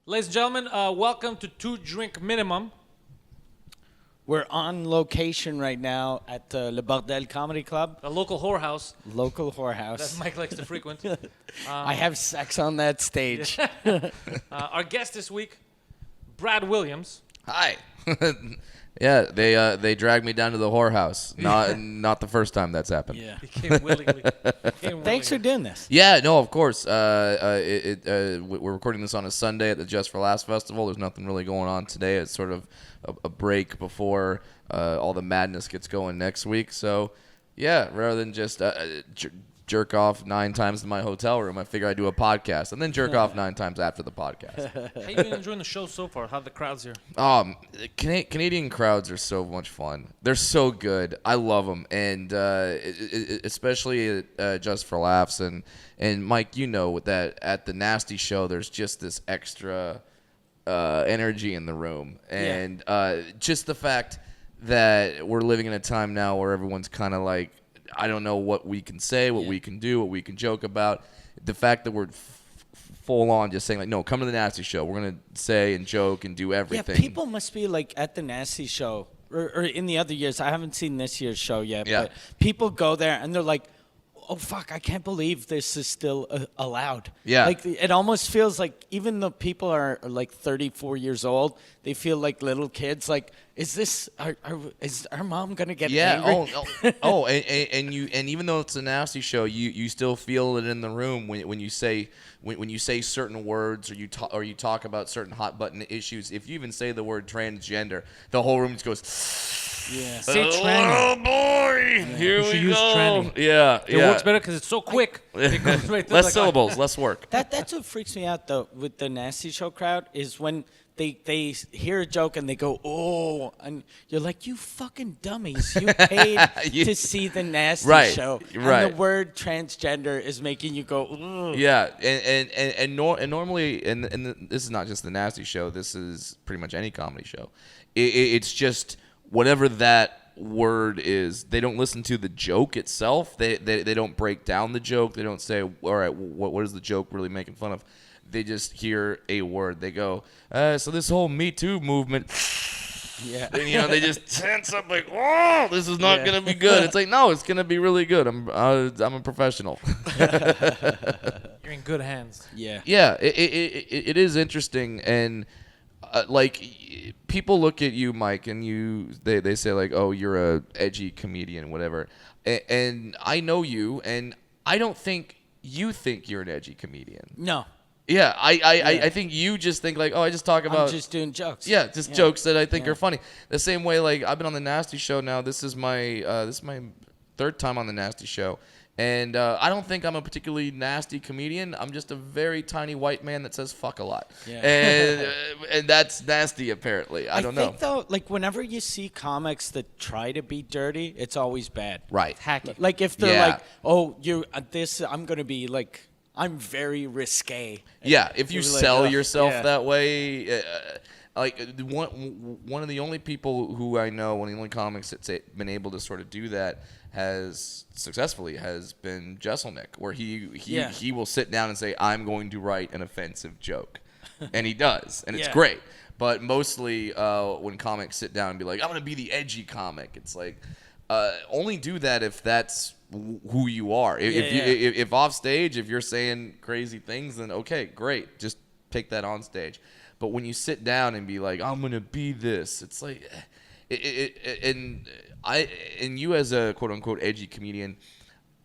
Ladies and gentlemen, welcome to Two Drink Minimum. We're on location right now at the Le Bordel Comedy Club, A local whorehouse local that whorehouse. Mike likes to frequent. I have sex on that stage. Our guest this week, Brad Williams. Hi. Yeah, they dragged me down to the whorehouse. Not the first time that's happened. Yeah. He came willingly. Thanks for doing this. Yeah, no, of course. We're recording this on a Sunday at the Just for Laughs Festival. There's nothing really going on today. It's sort of a break before all the madness gets going next week. So, yeah, rather than just jerk off 9 times in my hotel room, I figure I'd do a podcast and then jerk off 9 times after the podcast. How you been enjoying the show so far? How are the crowds here? Canadian crowds are so much fun. They're so good. I love them, and especially Just for Laughs. And Mike, you know that at the Nasty Show, there's just this extra energy in the room, and just the fact that we're living in a time now where everyone's kind of like, I don't know what we can say, what we can do, what we can joke about. The fact that we're full on just saying, like, no, come to the Nasty Show. We're going to say and joke and do everything. Yeah, people must be like at the Nasty Show or in the other years. I haven't seen this year's show yet, but people go there and they're like, oh, fuck, I can't believe this is still allowed. Yeah. Like, it almost feels like even though people are like 34 years old, they feel like little kids. Like, is our mom going to get angry? And even though it's a Nasty Show, you still feel it in the room when you say certain words or you talk about certain hot button issues. If you even say the word transgender, the whole room just goes, Yeah. Say oh tranny. boy, here You should we use go. tranny. Yeah, It works better because it's so quick. It goes right through Less like- syllables, less work. That's what freaks me out though with the Nasty Show crowd is when they hear a joke and they go, oh, and you're like, you fucking dummies, you paid to see the Nasty Show, and the word transgender is making you go, ooh. Yeah, and normally, and this is not just the Nasty Show. This is pretty much any comedy show. It's just whatever that word is. They don't listen to the joke itself. They don't break down the joke. They don't say, all right, what is the joke really making fun of? They just hear a word. They go, so this whole Me Too movement. Yeah. And, they just tense up like, oh, this is not gonna be good. It's like, no, it's gonna be really good. I'm a professional. You're in good hands. Yeah. Yeah, it is interesting, and like people look at you, Mike, and they say like, oh, you're a edgy comedian, whatever, and I know you, and I don't think you think you're an edgy comedian. No. Yeah, I think you just think like, oh, I just talk about. I'm just doing jokes. Yeah, just jokes that I think are funny. The same way, like I've been on the Nasty Show now. This is my 3rd time on the Nasty Show, and I don't think I'm a particularly nasty comedian. I'm just a very tiny white man that says fuck a lot, and that's nasty apparently. I don't know. I think though, like whenever you see comics that try to be dirty, it's always bad. Right. Hacky. Like if they're Yeah. like, oh, you this, I'm gonna be like, I'm very risque. Yeah, if you You're like, sell ugh, yourself yeah. that way, like one of the only people who I know, one of the only comics that's been able to sort of do that has been Jesselnick, where he will sit down and say, I'm going to write an offensive joke, and he does, and it's great. But mostly when comics sit down and be like, I'm going to be the edgy comic, it's like, only do that if that's who you are. If off stage, if you're saying crazy things, then okay, great, just take that on stage. But when you sit down and be like, I'm gonna be this, it's like, and you as a quote unquote edgy comedian,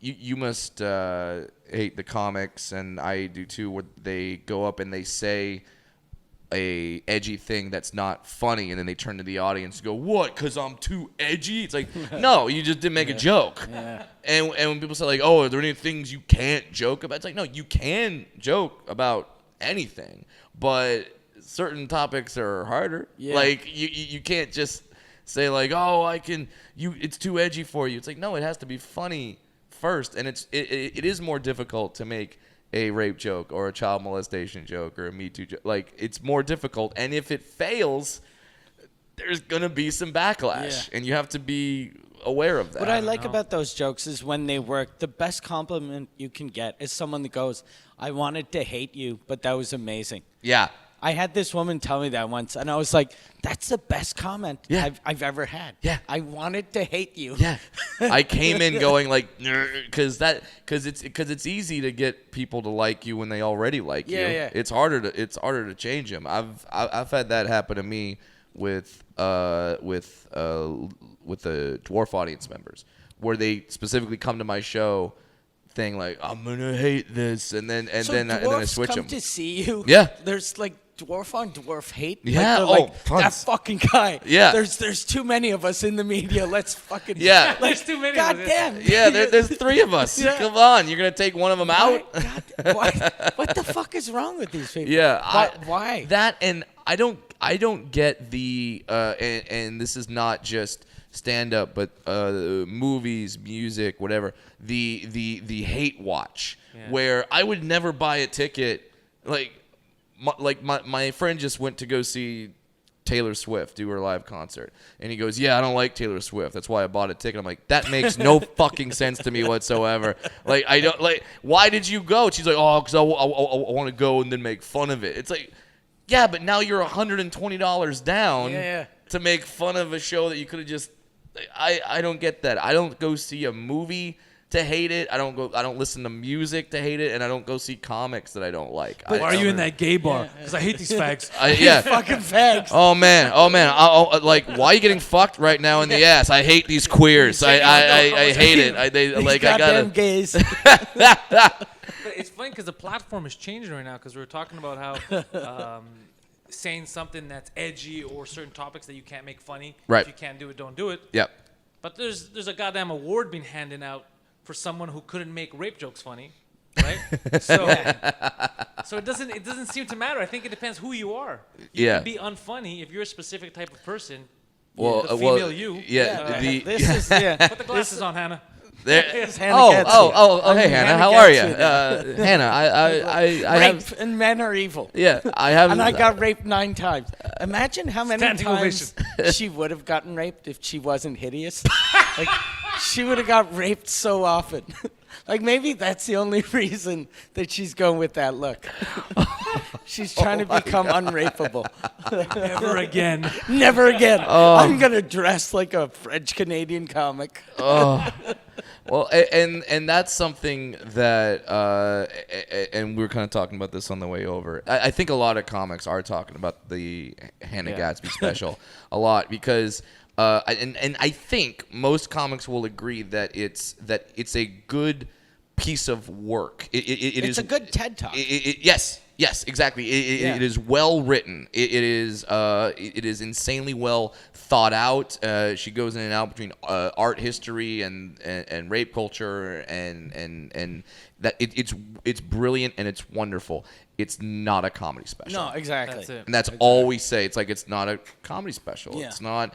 you must hate the comics, and I do too, where they go up and they say a edgy thing that's not funny, and then they turn to the audience and go, what, because I'm too edgy? It's like, no, you just didn't make a joke. And when people say like, oh, are there any things you can't joke about? It's like, no, you can joke about anything, but certain topics are harder. Like you can't just say like, oh, it's too edgy for you. It's like, no, it has to be funny first, and it is more difficult to make a rape joke or a child molestation joke or a Me Too joke. Like, it's more difficult, and if it fails, there's gonna be some backlash, and you have to be aware of that. What I like about those jokes is when they work, the best compliment you can get is someone that goes, I wanted to hate you, but that was amazing. Yeah. I had this woman tell me that once, and I was like, "That's the best comment I've ever had." Yeah. I wanted to hate you. Yeah, I came in going like, because it's easy to get people to like you when they already like you. Yeah. It's harder to change them. I've had that happen to me with the dwarf audience members, where they specifically come to my show, thing like, I'm gonna hate this, and then I switch come them. to see you. Yeah. There's like dwarf on dwarf hate. Yeah, like, tons. that fucking guy. Yeah. There's too many of us in the media. Let's fucking Yeah. There's too many of us. Goddamn. Yeah, there's 3 of us. Yeah. Come on, you're gonna take one of them out? What the fuck is wrong with these people? Yeah, Why? That, and I don't get the and this is not just stand up, but movies, music, whatever. The hate watch, where I would never buy a ticket. My friend just went to go see Taylor Swift do her live concert, and he goes, "Yeah, I don't like Taylor Swift. That's why I bought a ticket." I'm like, that makes no fucking sense to me whatsoever. Like, I don't like. Why did you go? She's like, "Oh, because I want to go and then make fun of it." It's like, yeah, but now you're $120 down to make fun of a show that you could have just. I don't get that. I don't go see a movie to hate it. I don't listen to music to hate it, and I don't go see comics that I don't like. Why are you in that gay bar? Because I hate these fags. Fucking fags. Oh man. Like, why are you getting fucked right now in the ass? I hate these queers. I hate it. These goddamn gays. But it's funny because the platform is changing right now, because we were talking about how saying something that's edgy or certain topics that you can't make funny. Right. If you can't do it, don't do it. Yep. But there's a goddamn award being handed out for someone who couldn't make rape jokes funny, right? So it doesn't seem to matter. I think it depends who you are. You can be unfunny if you're a specific type of person. Well, the female you. Yeah. This is Put the glasses on, Hannah. Hey Hannah, Hannah, how are you? Hannah, I rape have. and men are evil. Yeah, I have. And I got raped 9 times. Imagine how many Standing times she would have gotten raped if she wasn't hideous. Like, she would have got raped so often. Like, maybe that's the only reason that she's going with that look. She's trying to become unrapeable. Never again. Never again. I'm going to dress like a French-Canadian comic. Well, and that's something that, and we were kind of talking about this on the way over. I think a lot of comics are talking about the Hannah Gadsby special a lot, because, and I think most comics will agree that it's a good piece of work. It's a good TED Talk. Yes, exactly. It is well written. It is insanely well thought out. She goes in and out between art history and rape culture, and that it's brilliant and it's wonderful. It's not a comedy special. No, exactly. That's it. And that's all we say. It's like, it's not a comedy special. Yeah. It's not.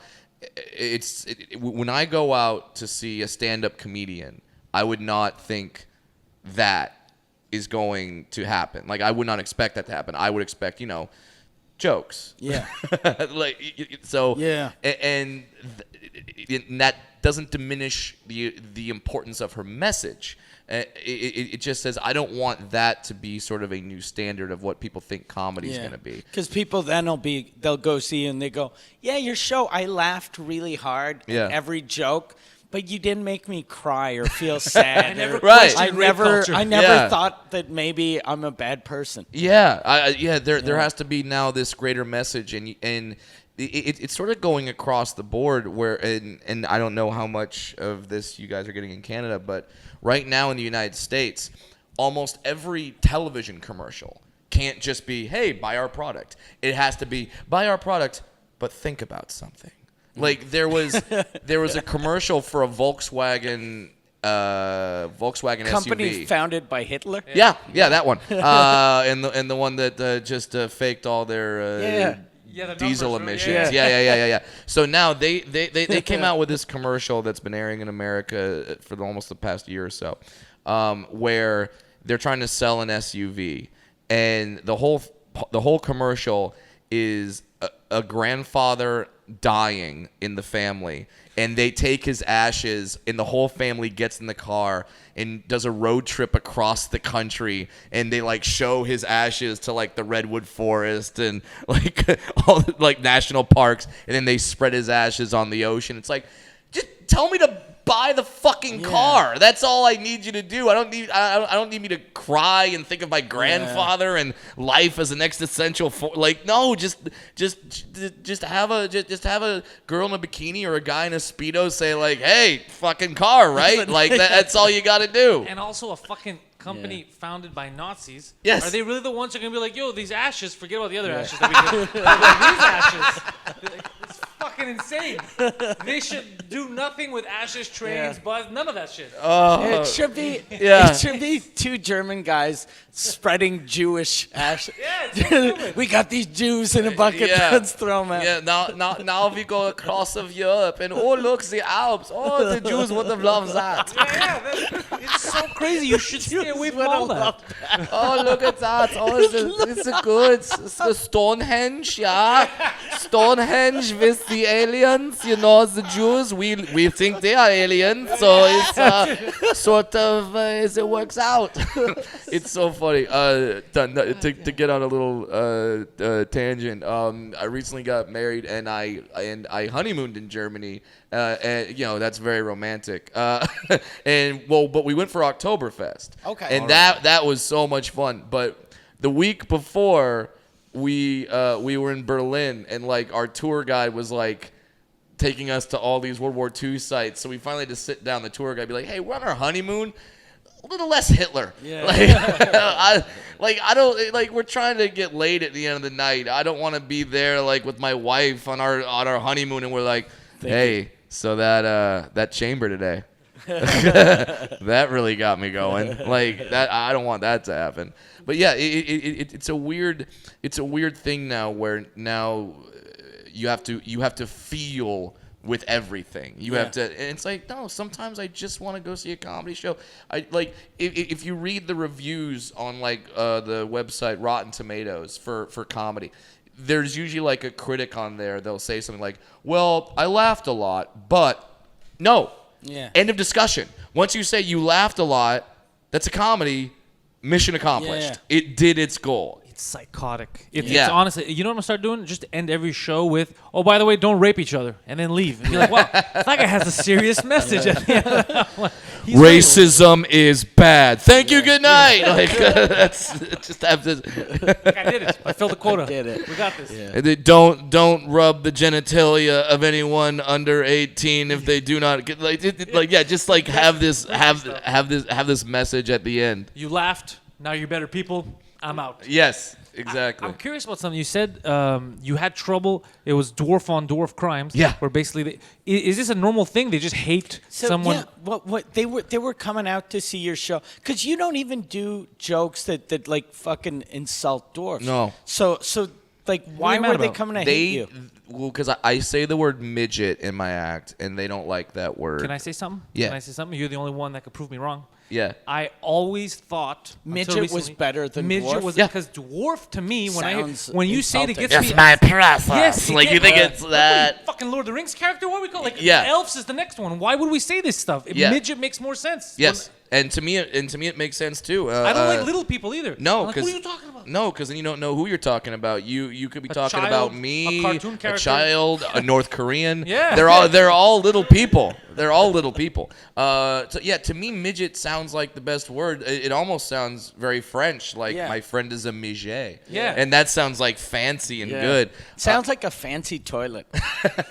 When I go out to see a stand-up comedian, I would not think that is going to happen. Like, I would not expect that to happen. I would expect, jokes. Yeah. So. Yeah. And that doesn't diminish the importance of her message. It just says, I don't want that to be sort of a new standard of what people think comedy is going to be. Because people then they'll go see you and they go, yeah, your show, I laughed really hard at every joke, but you didn't make me cry or feel sad. I never questioned rape culture. I never thought that maybe I'm a bad person. Yeah, there has to be now this greater message, and it's sort of going across the board where, and I don't know how much of this you guys are getting in Canada, but right now in the United States, almost every television commercial can't just be, hey, buy our product. It has to be, buy our product, but think about something. Like, there was a commercial for a Volkswagen Company SUV. founded by Hitler? Yeah, that one. And the one that just faked all their the diesel numbers, right? emissions. Yeah. So now they came out with this commercial that's been airing in America for almost the past year or so, where they're trying to sell an SUV, and the whole commercial is a grandfather dying in the family, and they take his ashes, and the whole family gets in the car and does a road trip across the country, and they like show his ashes to like the redwood forest and like all the, like national parks, and then they spread his ashes on the ocean. It's like, just tell me to buy the fucking car. That's all I need you to do. I don't need me to cry and think of my grandfather and life as an existential like, no, just have a girl in a bikini or a guy in a Speedo say like, hey, fucking car, right? Like that's all you got to do. And also a fucking company founded by Nazis. Yes. Are they really the ones who are going to be like, yo, these ashes, forget about the other ashes that we did. Like, these ashes. It's fucking insane. They should do nothing with ashes, trains, bus, none of that shit. It should be it should be two German guys spreading Jewish ashes. Yeah, it's so stupid. We got these Jews in a bucket. Let's throw them out. Yeah, now we go across of Europe, and oh, look, the Alps. Oh, the Jews would have loved that. It's so crazy. You should stay away from all that. Oh, look at that. Oh, it's a good. It's the Stonehenge, yeah. Stonehenge with the aliens. You know, the Jews, we think they are aliens, so it's sort of, it works out. It's so funny. To get on a little tangent, I recently got married, and I honeymooned in Germany. And you know, that's very romantic. But we went for Oktoberfest. Okay. And that was so much fun. But the week before, we were in Berlin, and like our tour guide was like taking us to all these World War II sites. So we finally had to sit down. The tour guide be like, "Hey, we're on our honeymoon. A little less Hitler. Yeah. I don't like. We're trying to get laid at the end of the night. I don't want to be there like with my wife on our honeymoon, and we're like, hey, so that chamber today." That really got me going. Like that, I don't want that to happen. But yeah, it's a weird thing now where now you have to feel with everything. You have to, and it's like, no, sometimes I just want to go see a comedy show. I like if you read the reviews on like the website Rotten Tomatoes for comedy, there's usually like a critic on there. They'll say something like, well, I laughed a lot, but no. Yeah. End of discussion. Once you say you laughed a lot, that's a comedy. Mission accomplished. Yeah. It did its goal. It's psychotic. It's honestly, you know what I'm gonna start doing? Just end every show with, oh, by the way, don't rape each other, and then leave. And be like, wow, that guy has a serious message at the end of that one. Racism is bad. Thank you. Good night. Like that's just have this. Like, I did it. I filled the quota. Did it. We got this. Yeah. And they don't rub the genitalia of anyone under 18 if they do not get just like have this message at the end. You laughed. Now you're better people. I'm out. Yes, exactly. I'm curious about something. You said you had trouble. It was dwarf on dwarf crimes. Yeah. Where basically, is this a normal thing? They just hate someone. Yeah, what they were coming out to see your show because you don't even do jokes that like fucking insult dwarfs. No. So like why mad were they about? coming to hate you? Well, because I say the word midget in my act, and they don't like that word. Can I say something? Yeah. Can I say something? You're the only one that could prove me wrong. Yeah. I always thought Midget until was recently, better than midget dwarf? was Yeah. because dwarf to me Sounds when you say it, it insulting. gets me. my process. Yes, Like you think it's What are that. you, fucking Lord of the Rings character? What do we call like Yeah. elves is the next one. Why would we say this stuff? Yeah. Midget makes more sense. Yes. And to me, it makes sense too. I don't like little people either. No, I'm like, because what are you talking about? No, because then you don't know who you're talking about. You could be talking child, about me, a cartoon a character. child, a North Korean. Yeah. they're all little people. They're all little people. So yeah, to me, midget sounds like the best word. It almost sounds very French, like my friend is a midget. Yeah. And that sounds like fancy and good. Sounds like a fancy toilet.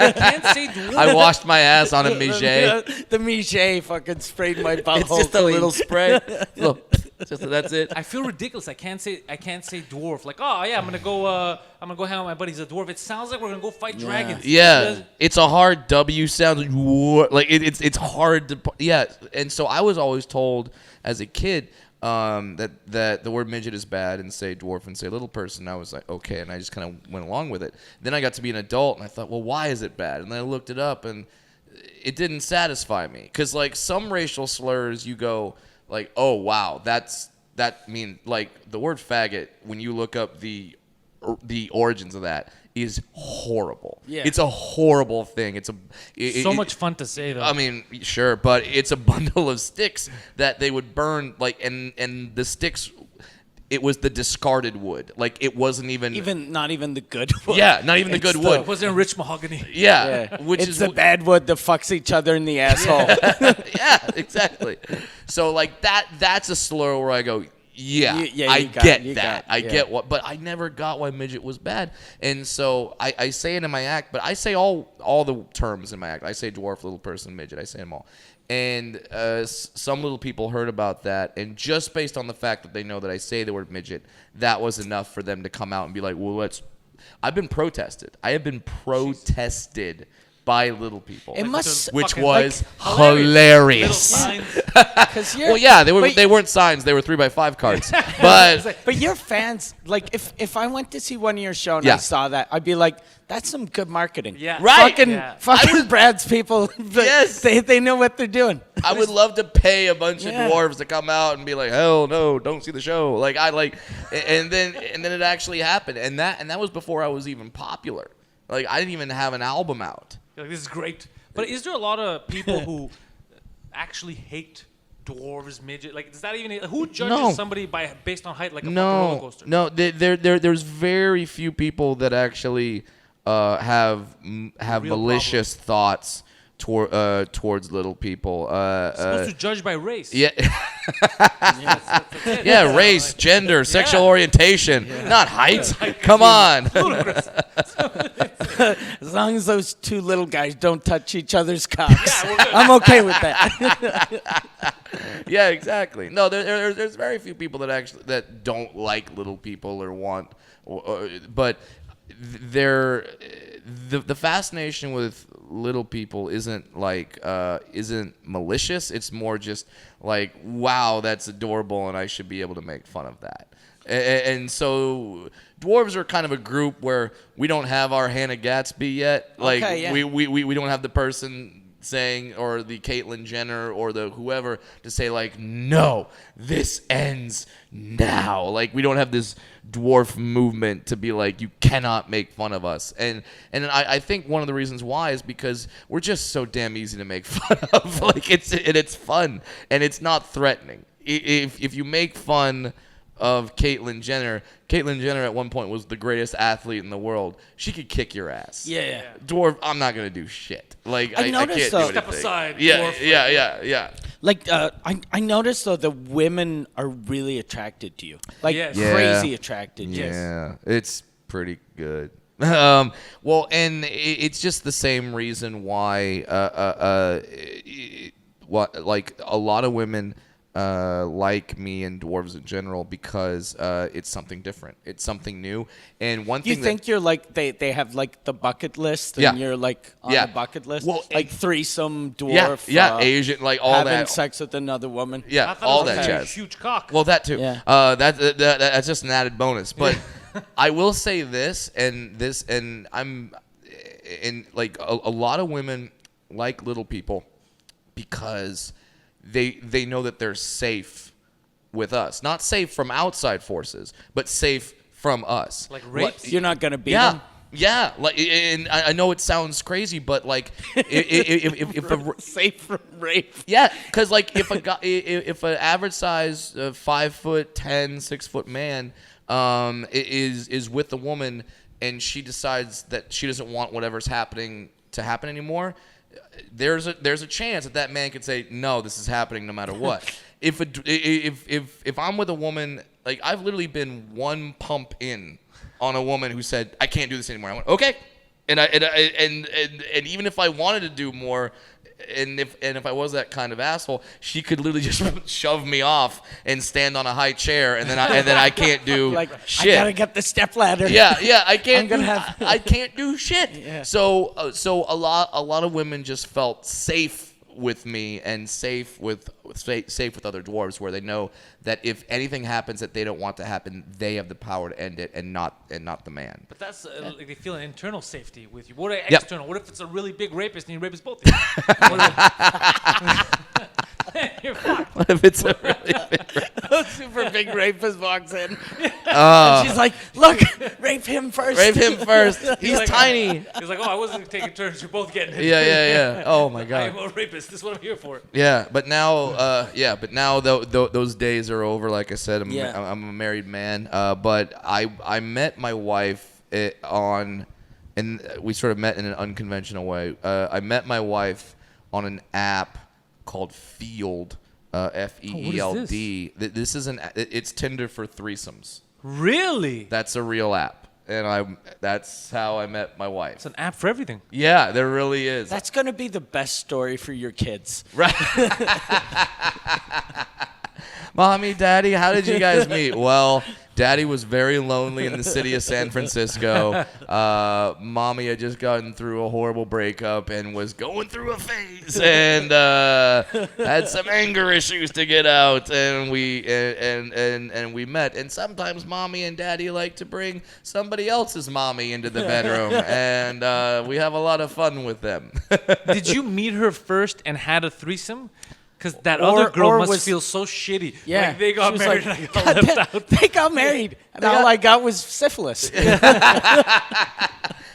I can't say dwarf. I washed my ass on a midget. The Mijay fucking sprayed my butthole. It's just a clean. little spray. Look, that's it. I feel ridiculous. I can't say dwarf. Like, oh yeah, I'm gonna go hang out with my buddy. He's a dwarf. It sounds like we're gonna go fight dragons. Yeah, it's a hard W sound. Like it's hard to And so I was always told as a kid that the word midget is bad and say dwarf and say little person. I was like, okay, and I just kind of went along with it. Then I got to be an adult and I thought, well, why is it bad? And then I looked it up and it didn't satisfy me because like some racial slurs you go like, oh wow, that mean like the word faggot when you look up the the origins of that is horrible. Yeah. It's a horrible thing. So much fun to say though. I mean, sure, but it's a bundle of sticks that they would burn, like, and the sticks. It was the discarded wood. Like, it wasn't not even the good wood. Yeah, not even the good wood. It wasn't rich mahogany. Yeah, which it's is the bad wood that fucks each other in the asshole. Yeah, exactly. So like that's a slur where I go, I get what, but I never got why midget was bad. And so I say it in my act, but I say all the terms in my act. I say dwarf, little person, midget. I say them all. And some little people heard about that, and just based on the fact that they know that I say the word midget, that was enough for them to come out and be like, well, I've been protested. I have been protested by little people, which was hilarious. Well, yeah, they weren't signs; they were 3x5 cards. But your fans, like, if I went to see one of your show and I saw that, I'd be like, that's some good marketing. Yeah, right. Fucking Brad's people. Yes, they know what they're doing. I would love to pay a bunch of dwarves to come out and be like, hell no, don't see the show. Like and then it actually happened, and that was before I was even popular. Like, I didn't even have an album out. You're like, this is great. But is there a lot of people who actually hate dwarves, midget? Like, does that even who judges somebody based on height like a fucking roller coaster? No, there's very few people that actually have malicious thoughts towards little people. Supposed to judge by race. Yeah. That's it. Yeah, race, gender, sexual orientation, not height. Come on. Ludicrous. As long as those two little guys don't touch each other's cocks, I'm okay with that. Yeah, exactly. No, there's very few people that don't like little people or want, but the fascination with little people isn't malicious. It's more just like, wow, that's adorable, and I should be able to make fun of that. And so dwarves are kind of a group where we don't have our Hannah Gatsby yet. Like, we don't have the person saying, or the Caitlyn Jenner or the whoever to say like, no, this ends now. Like, we don't have this dwarf movement to be like, you cannot make fun of us. And I think one of the reasons why is because we're just so damn easy to make fun of. Like, it's fun and it's not threatening. If you make fun of Caitlyn Jenner at one point was the greatest athlete in the world. She could kick your ass. Yeah. Dwarf, I'm not gonna do shit. Like, I can't do though, anything. Step aside. Yeah, Dwarf. yeah. Like, I noticed though the women are really attracted to you. Like, Yes. crazy attracted. Yeah, it's pretty good. Well, and it's just the same reason why like a lot of women like me and dwarves in general, because it's something different. It's something new. And one thing you think you're like they have like the bucket list, and you're like on the bucket list, well, like threesome dwarf, Asian, like all having that, sex with another woman. yeah, I thought all it was that a jazz. huge cock. Well, that too. Yeah. That's just an added bonus. But I will say this, and I'm, and like a lot of women like little people because they know that they're safe with us. Not safe from outside forces, but safe from us. Like rape? You're not gonna beat them. Yeah, like, and I know it sounds crazy, but like, if a Safe from rape. yeah, because like if an average size 5'10", 6-foot man is with a woman and she decides that she doesn't want whatever's happening to happen anymore, there's a chance that man could say, no, this is happening no matter what. If I'm with a woman, like, I've literally been one pump in on a woman who said, I can't do this anymore. I went, okay. And even if I wanted to do more, and if I was that kind of asshole, she could literally just shove me off and stand on a high chair, and then I can't do Like, shit. I gotta get the stepladder. Yeah, I can't. I can't do shit. Yeah. So a lot of women just felt safe with me and safe with other dwarves, where they know that if anything happens that they don't want to happen, they have the power to end it, and not the man. But that's like they feel an internal safety with you. What are external? What if it's a really big rapist and he rapes both of you? You're fucked. What if it's a really big A super big rapist walks in. And she's like, look, rape him first. Rape him first. He's like, tiny. He's like, oh, I wasn't taking turns. You're both getting it. Yeah. Oh my I God. am a rapist. This is what I'm here for. Yeah, but now, those days are over. Like I said, I'm a married man. But I met my wife and we sort of met in an unconventional way. I met my wife on an app called Field, Feeld. This is it's Tinder for threesomes. Really? That's a real app, and that's how I met my wife. It's an app for everything. Yeah, there really is. That's gonna be the best story for your kids. Right. Mommy, Daddy, how did you guys meet? Well, Daddy was very lonely in the city of San Francisco. Mommy had just gotten through a horrible breakup and was going through a phase and had some anger issues to get out. And we met. And sometimes Mommy and Daddy like to bring somebody else's mommy into the bedroom, and we have a lot of fun with them. Did you meet her first and had a threesome? Because that other girl must feel so shitty. Yeah. Like they got married and I got God left damn, out. They got married, and all I got was syphilis.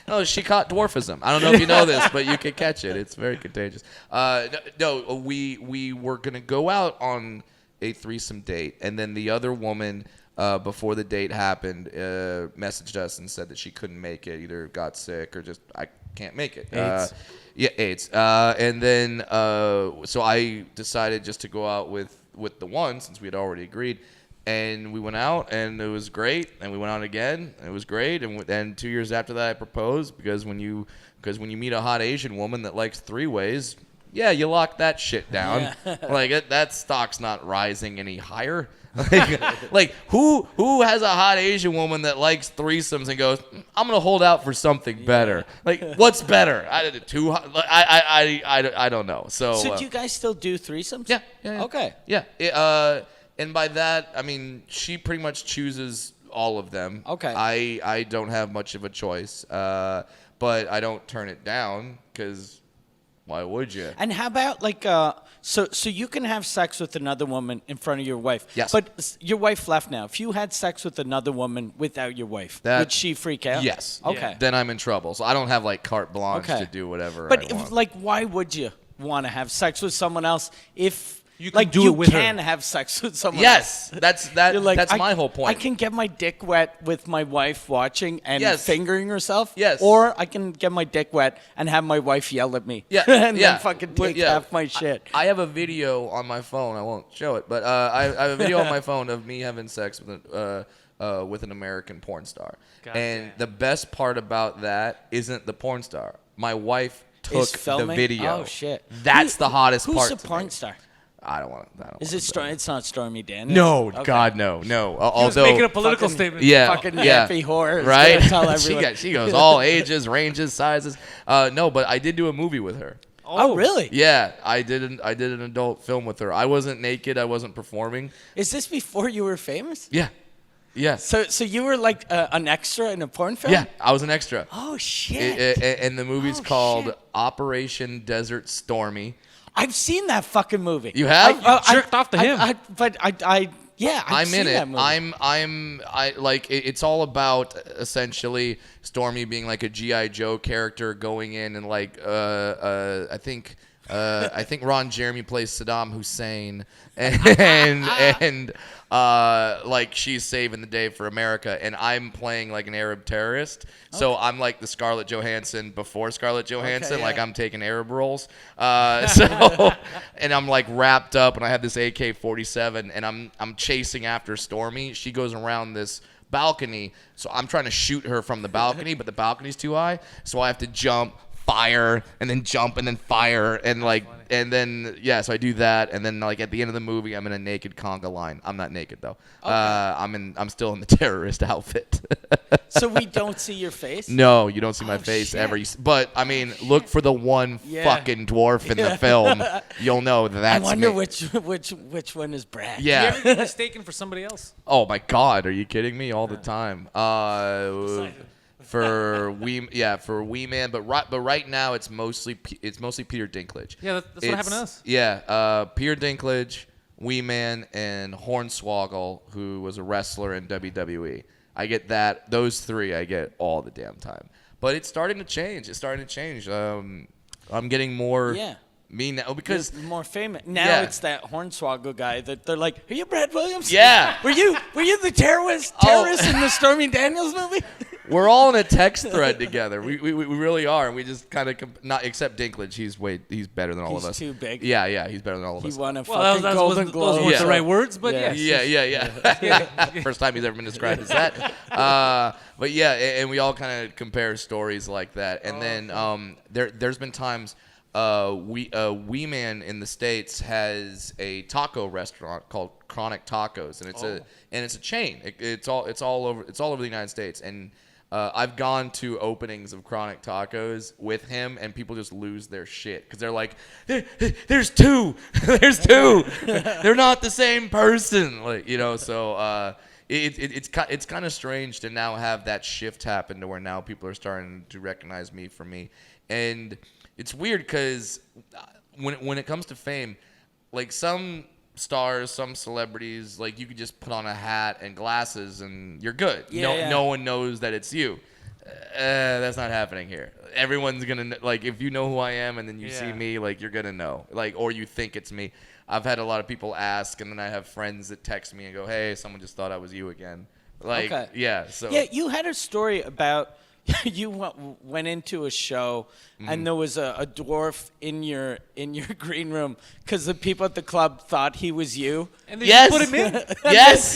No, she caught dwarfism. I don't know if you know this, but you can catch it. It's very contagious. No, we were going to go out on a threesome date, and then the other woman, before the date happened, messaged us and said that she couldn't make it, either got sick or just, I can't make it. AIDS. AIDS. And then, so I decided just to go out with the one, since we had already agreed. And we went out, and it was great. And we went out again, and it was great. And then 2 years after that, I proposed, because when you meet a hot Asian woman that likes three ways, yeah, you lock that shit down. Yeah. Like that stock's not rising any higher. Like who has a hot Asian woman that likes threesomes and goes, I'm gonna hold out for something better. Like what's better? I don't know. So do you guys still do threesomes? Yeah. Okay. Yeah. And by that I mean she pretty much chooses all of them. Okay. I don't have much of a choice, but I don't turn it down because why would you? And how about like so you can have sex with another woman in front of your wife. Yes. But your wife left now. If you had sex with another woman without your wife, would she freak out? Yes. Okay. Then I'm in trouble. So I don't have like carte blanche Okay. to do whatever But I want. like, why would you want to have sex with someone else if You can do you it with her. can have sex with someone else? Yes, You're like, that's my whole point. I can get my dick wet with my wife watching and Yes. fingering herself. Yes. Or I can get my dick wet and have my wife yell at me. Yeah, and yeah. then fucking But, take yeah, half my shit. I have a video on my phone. I won't show it, but I have a video on my phone of me having sex with an American porn star. And Goddamn. the best part about that isn't the porn star. My wife took Is the filming? video. Oh shit. That's the hottest who's part. a to porn me. star? I don't want. Is it It's not Stormy Daniels. No, Okay. God, no. He was Although making a political fucking- statement. yeah, Fucking yeah, nappy whore. is right? gonna Tell everyone. she goes all ages, ranges, sizes. No, but I did do a movie with her. Oh, really? Yeah, I did an adult film with her. I wasn't naked. I wasn't performing. Is this before you were famous? Yeah. Yes. So you were like an extra in a porn film? Yeah, I was an extra. Oh shit. And the movie's Oh, called shit. Operation Desert Stormy. I've seen that fucking movie. You have? You jerked off to him. I've I'm seen in it. that movie. It's all about essentially Stormy being like a GI Joe character going in and like I think Ron Jeremy plays Saddam Hussein and like she's saving the day for America and I'm playing like an Arab terrorist. So I'm like the Scarlett Johansson before Scarlett Johansson. Okay, yeah. Like I'm taking Arab roles. So and I'm like wrapped up and I have this AK-47 and I'm chasing after Stormy. She goes around this balcony. So I'm trying to shoot her from the balcony, but the balcony's too high. So I have to jump, fire, and then jump and then fire and like and then so I do that and then like at the end of the movie I'm in a naked conga line. I'm not naked though. Okay. I'm still in the terrorist outfit. So we don't see your face? No, you don't see my Oh, face shit. ever. But I mean, look for the one Yeah. fucking dwarf in the film. You'll know that that's I wonder me. which one is Brad. Yeah. You ever get mistaken for somebody else? Oh my God, are you kidding me? All the time. For Wee Man, but right now it's mostly Peter Dinklage. Yeah, that's what happened to us. Yeah, Peter Dinklage, Wee Man, and Hornswoggle, who was a wrestler in WWE. I get that. Those three I get all the damn time. But it's starting to change. I'm getting more me now because You're more famous now. Yeah. It's that Hornswoggle guy that they're like, "Are you Brad Williams? Yeah. Were you the terrorist in the Stormy Daniels movie?" we're all in a text thread together. We really are, and we just kind of not except Dinklage. He's better than all of us. He's too big. Yeah, he's better than all of He us. won a Well, fucking Golden those Globe. weren't Yeah. the right words, but Yeah. yes. Yeah. First time he's ever been described as that. But yeah, and we all kind of compare stories like that. And then there's been times Wee Man in the States has a taco restaurant called Chronic Tacos, and it's a chain. It's all over the United States. And I've gone to openings of Chronic Tacos with him, and people just lose their shit because they're like, "There's two, there's two, they're not the same person." Like, you know, so it's kind of strange to now have that shift happen to where now people are starting to recognize me for me, and it's weird because when it comes to fame, like some stars, some celebrities, like you could just put on a hat and glasses and you're good. No one knows that it's you. That's not happening here. Everyone's gonna like if you know who I am and then you see me, like you're gonna know, like, or you think it's me. I've had a lot of people ask, and then I have friends that text me and go, "Hey, someone just thought I was you again." Like, so you had a story about you went into a show and there was a dwarf in your green room because the people at the club thought he was you. And they just put him in.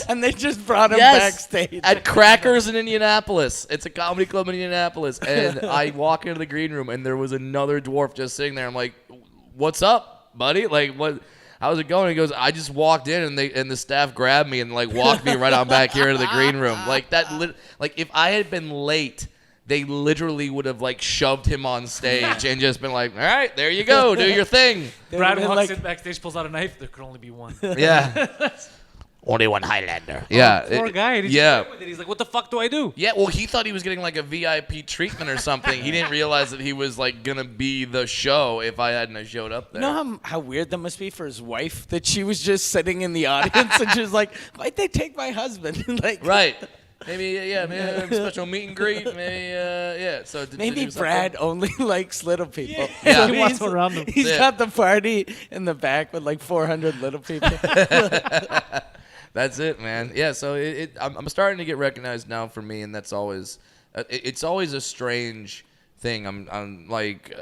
And they just brought him backstage at Crackers in Indianapolis. It's a comedy club in Indianapolis, and I walk into the green room and there was another dwarf just sitting there. I'm like, "What's up, buddy? Like, what? How's it going?" He goes, "I just walked in and the staff grabbed me and like walked me right on back here into the green room." Like that. Like if I had been late, they literally would have like shoved him on stage and just been like, "All right, there you go, do your thing." Brad walks in backstage, pulls out a knife. There could only be one. Yeah. Only one Highlander. Yeah. Poor guy. He's like, "What the fuck do I do?" Yeah, well, he thought he was getting like a VIP treatment or something. He didn't realize that he was like gonna be the show if I hadn't have showed up there. You know how weird that must be for his wife that she was just sitting in the audience and she was like, "Why'd they take my husband?" Like, right. Maybe a special meet and greet. Maybe So maybe Brad only likes little people. Yeah. So He wants one around him. He's got the party in the back with like 400 little people. That's it, man. Yeah, so I'm starting to get recognized now for me, and that's always it's always a strange thing. I'm like,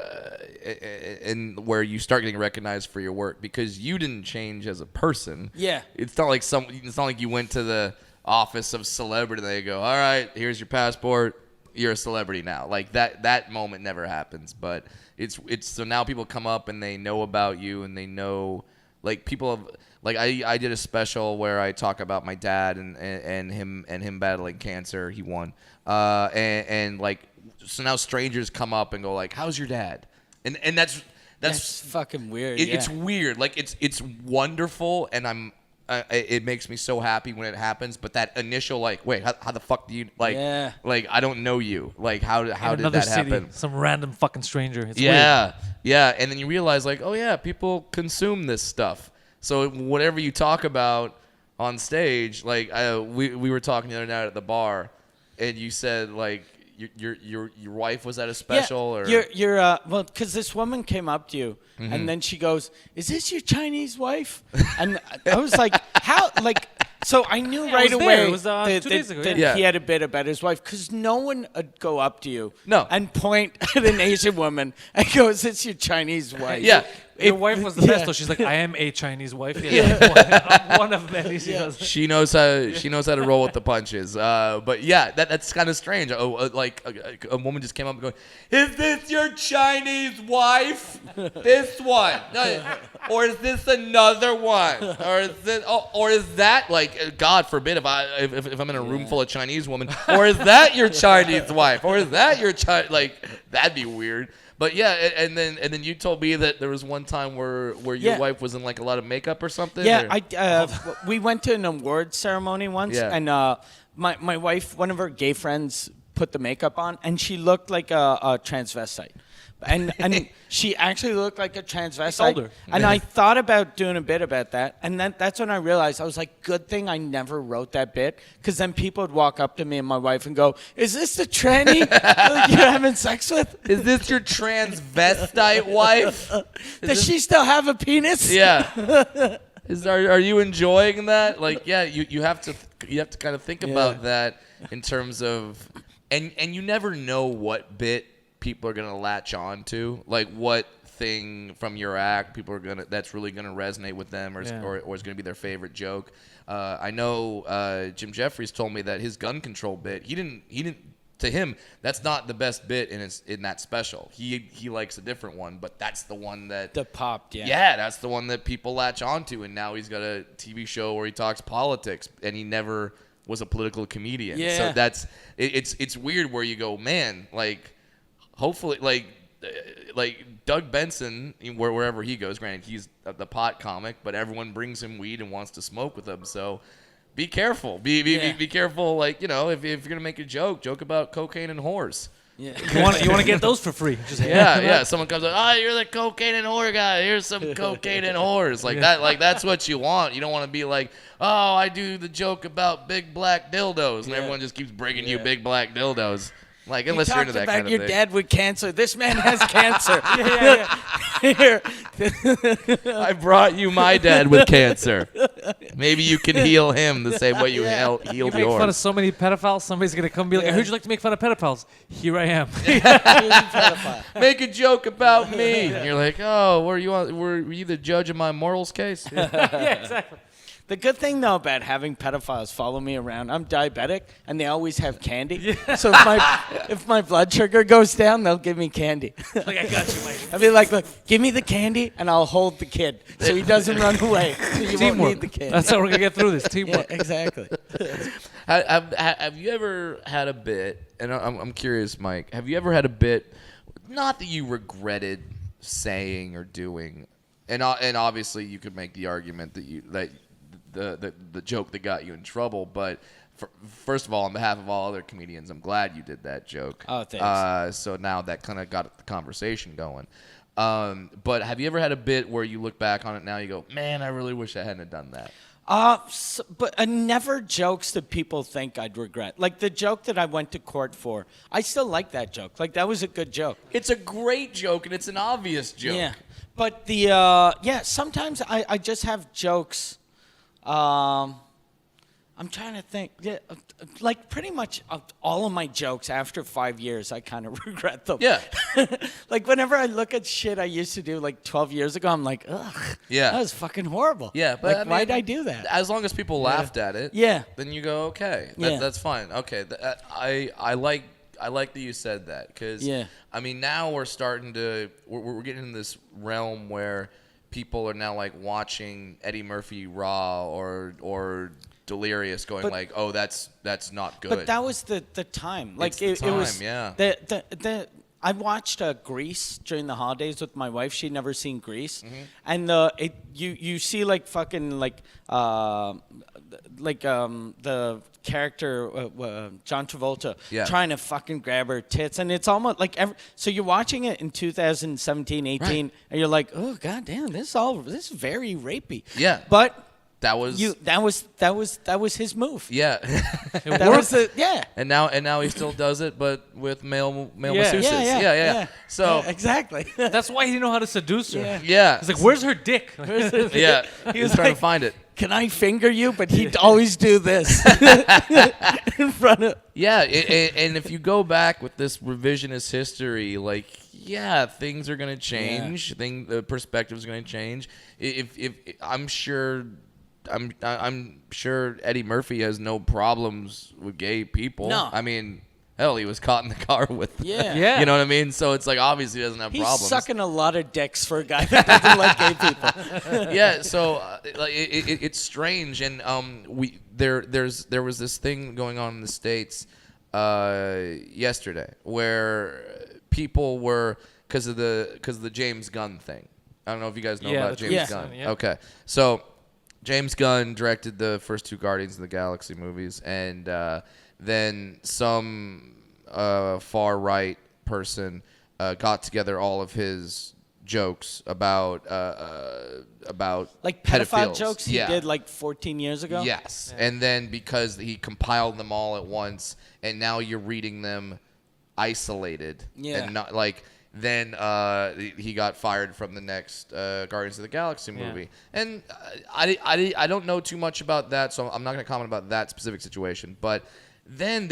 and where you start getting recognized for your work because you didn't change as a person. Yeah, it's not like you went to the office of celebrity and they go, "All right, here's your passport. You're a celebrity now." Like that moment never happens. But it's so now people come up and they know about you and they know like people have. Like I did a special where I talk about my dad and him battling cancer. He won, and like so now strangers come up and go like, "How's your dad?" And that's fucking weird. It's weird. Like it's wonderful, and it makes me so happy when it happens. But that initial like, wait, how the fuck do you like? Yeah. Like I don't know you. Like how did that happen? Some random fucking stranger. It's weird. Yeah, and then you realize like, oh yeah, people consume this stuff. So whatever you talk about on stage, like we were talking the other night at the bar, and you said like your wife was at a special or well, because this woman came up to you and then she goes, "Is this your Chinese wife?" And I was like, "How?" Like, so I knew right away it was, 2 days ago, that he had a bit about his wife because no one would go up to you and point at an Asian woman and go, "Is this your Chinese wife?" Yeah. Your wife was the best, though. She's like, "I am a Chinese wife." I'm one of many. She knows how to roll with the punches. But yeah, that's kind of strange. Like a woman just came up and going, "Is this your Chinese wife? This one, or is this another one, or is that like God forbid if I'm in a room full of Chinese women, or is that your Chinese wife, or is that your like that'd be weird." But yeah, and then you told me that there was one time where your wife was in like a lot of makeup or something. Yeah, we went to an award ceremony once, and my wife, one of her gay friends, put the makeup on, and she looked like a transvestite. And she actually looked like a transvestite. Older. And I thought about doing a bit about that. And that's when I realized, I was like, good thing I never wrote that bit. Because then people would walk up to me and my wife and go, is this the tranny you're having sex with? Is this your transvestite wife? Does she still have a penis? Yeah. Are you enjoying that? Like, yeah, you have to kind of think about that in terms of, and you never know what bit people are gonna latch on to, like what thing from your act people are that's really gonna resonate with them, or is gonna be their favorite joke. I know Jim Jeffries told me that his gun control bit, he didn't. To him, that's not the best bit in that special. He likes a different one, but that's the one that popped. Yeah, that's the one that people latch onto, and now he's got a TV show where he talks politics, and he never was a political comedian. Yeah. So it's weird where you go, man, like. Hopefully, like Doug Benson, wherever he goes, granted, he's the pot comic, but everyone brings him weed and wants to smoke with him. So be careful. Be careful, like, if you're going to make a joke about cocaine and whores. Yeah. You want to get those for free. Just Yeah. Someone comes like, you're the cocaine and whore guy. Here's some cocaine and whores. Like that. Like that's what you want. You don't want to be like, I do the joke about big black dildos, and everyone just keeps bringing you big black dildos. Like, unless you're into that kind of thing. You talked about your dad with cancer. This man has cancer. Here. I brought you my dad with cancer. Maybe you can heal him the same way you healed You make yours. fun of so many pedophiles, somebody's going to come and be like, who'd you like to make fun of pedophiles? Here I am. Make a joke about me. And you're like, were you the judge of my morals case? Yeah, exactly. The good thing, though, about having pedophiles follow me around, I'm diabetic, and they always have candy. Yeah. So if my blood sugar goes down, they'll give me candy. Like, I got you, Mike. I'll be like, look, give me the candy, and I'll hold the kid so he doesn't run away. So you won't need the candy. That's how we're going to get through this. Teamwork. Yeah, exactly. Have you ever had a bit, and I'm curious, Mike, have you ever had a bit, not that you regretted saying or doing, and obviously you could make the argument that the joke that got you in trouble, but first of all, on behalf of all other comedians, I'm glad you did that joke. Oh, thanks. So now that kind of got the conversation going. But have you ever had a bit where you look back on it now, you go, man, I really wish I hadn't done that? But never jokes that people think I'd regret. Like the joke that I went to court for, I still like that joke. Like that was a good joke. It's a great joke, and it's an obvious joke. Yeah. But sometimes I just have jokes. I'm trying to think. Yeah, like pretty much all of my jokes after 5 years, I kind of regret them. Yeah. Like whenever I look at shit I used to do like 12 years ago, I'm like, ugh. Yeah. That was fucking horrible. Yeah, but like, why'd I do that? As long as people laughed at it, then you go, okay, that's fine. Okay, I like that you said that, because I mean, now we're starting to we're getting in this realm where people are now like watching Eddie Murphy Raw or Delirious, going like, oh, that's not good. But that was the time. Like it was. Yeah. I watched Grease during the holidays with my wife. She'd never seen Grease, and you see like fucking like the character John Travolta trying to fucking grab her tits, and it's almost like so you're watching it in 2017, 18, and you're like, oh goddamn, this is very rapey. Yeah, but. That was his move. Yeah, that was it. Yeah. And now he still does it, but with male masseuses. Yeah. So exactly. That's why he didn't know how to seduce her. Yeah. He's like, "Where's her dick?" Yeah. He was trying to find it. Can I finger you? But he'd always do this in front of. Yeah, and if you go back with this revisionist history, like, yeah, things are gonna change. The perspective's gonna change. If I'm sure Eddie Murphy has no problems with gay people. No. I mean, hell, he was caught in the car with them. Yeah. You know what I mean? So it's like, obviously he doesn't have problems. He's sucking a lot of dicks for a guy that doesn't like gay people. Yeah, so like it's strange, and there was this thing going on in the States yesterday where people were, because of the James Gunn thing. I don't know if you guys know about James Gunn. Yeah. Okay, so James Gunn directed the first two Guardians of the Galaxy movies, and then some far right person got together all of his jokes about like pedophile pedophiles. jokes he did like 14 years ago. Yes, and then because he compiled them all at once, and now you're reading them isolated, and not like. Then he got fired from the next Guardians of the Galaxy movie, and I don't know too much about that, so I'm not going to comment about that specific situation. But then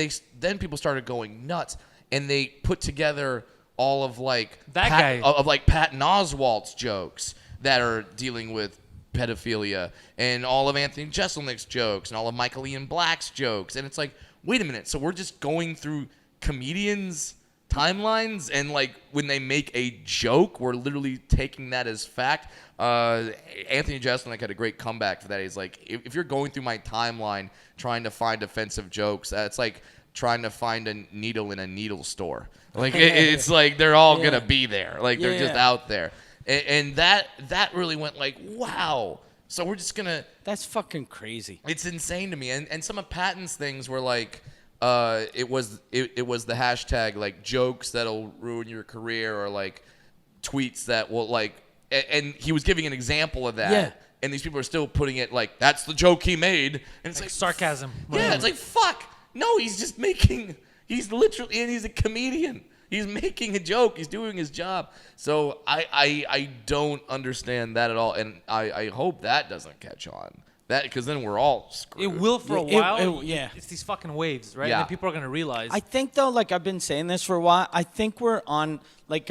people started going nuts, and they put together all of like like Patton Oswalt's jokes that are dealing with pedophilia, and all of Anthony Jeselnik's jokes, and all of Michael Ian Black's jokes, and it's like, wait a minute, so we're just going through comedians' timelines, and like when they make a joke, we're literally taking that as fact. Anthony Jeselnik had a great comeback for that. He's like, if you're going through my timeline trying to find offensive jokes, that's like trying to find a needle in a needle store. Like it's like they're all gonna be there. Like they're just out there, and that really went like, wow. So we're just gonna. That's fucking crazy. It's insane to me. And some of Patton's things were like. It was the hashtag like jokes that'll ruin your career, or like tweets that will like, and he was giving an example of that. Yeah. And these people are still putting it like that's the joke he made, and it's like sarcasm. Yeah, it's like fuck. No, he's just making. He's literally, and he's a comedian. He's making a joke. He's doing his job. So I don't understand that at all, and I hope that doesn't catch on. That because then we're all screwed. It will for a while. Yeah. It's these fucking waves, right? Yeah. And then people are gonna realize. I think though, like I've been saying this for a while. I think we're on like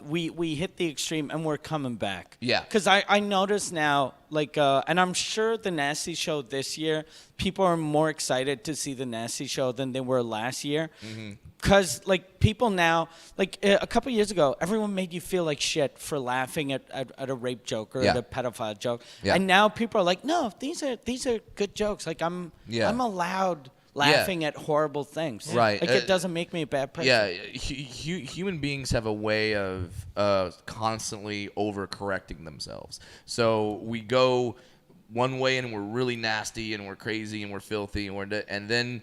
we hit the extreme and we're coming back. Yeah. Because I notice now, like, and I'm sure the Nasty Show this year, people are more excited to see the Nasty Show than they were last year. Because like people now, like a couple years ago, everyone made you feel like shit for laughing at a rape joke or at a pedophile joke. Yeah. And now people are like, no, these are good jokes. Like I'm allowed laughing at horrible things. Right. Like it doesn't make me a bad person. Yeah, human beings have a way of constantly overcorrecting themselves. So we go one way and we're really nasty and we're crazy and we're filthy and then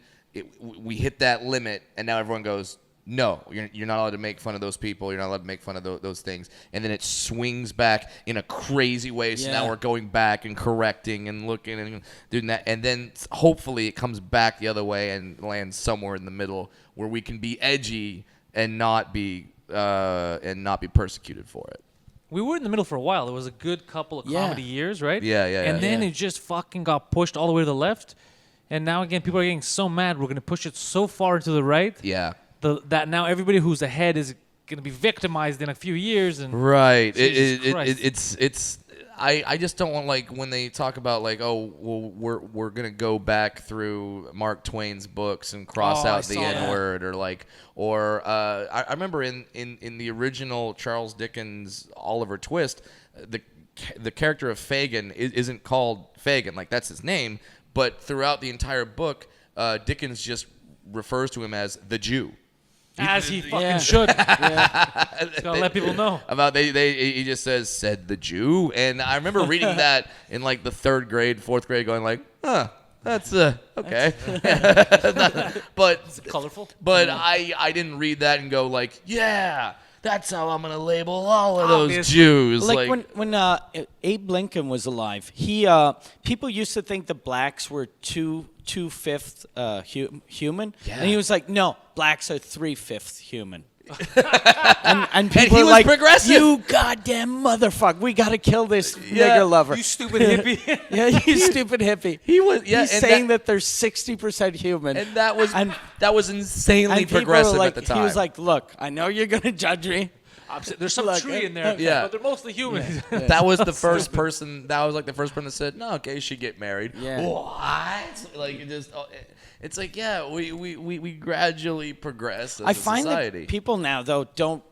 we hit that limit, and now everyone goes, no, you're not allowed to make fun of those people. You're not allowed to make fun of those things. And then it swings back in a crazy way. So now we're going back and correcting and looking and doing that. And then hopefully it comes back the other way and lands somewhere in the middle where we can be edgy and not be persecuted for it. We were in the middle for a while. It was a good couple of comedy years, right? Yeah. And then it just fucking got pushed all the way to the left. And now again, people are getting so mad. We're gonna push it so far to the right. Yeah. That now everybody who's ahead is gonna be victimized in a few years. And right. Christ. It's. I just don't want like when they talk about like, oh well, we're gonna go back through Mark Twain's books and cross out the N-word or I remember in the original Charles Dickens Oliver Twist, the character of Fagin isn't called Fagin, like that's his name. But throughout the entire book, Dickens just refers to him as the Jew. As he fucking should. Just gotta let people know. He just said the Jew. And I remember reading that in like the 3rd grade, 4th grade, going like, that's okay. But it's colorful. But I didn't read that and go like, yeah. That's how I'm gonna label all of those Jews. Like when Abe Lincoln was alive, people used to think the blacks were 2/5 human, and he was like, no, blacks are 3/5 human. and people he were was like, progressive. you goddamn motherfucker, we gotta kill this nigger lover. You stupid hippie. Yeah, you stupid hippie. He's saying that they're 60% human, and that was insanely progressive like, at the time. He was like, look, I know you're gonna judge me. There's some tree in there, but they're mostly human. That was the first person. That was like the first person that said, "No, gays should get married." Yeah. What? Like it just. It's like we gradually progress as I a find society. that people now though don't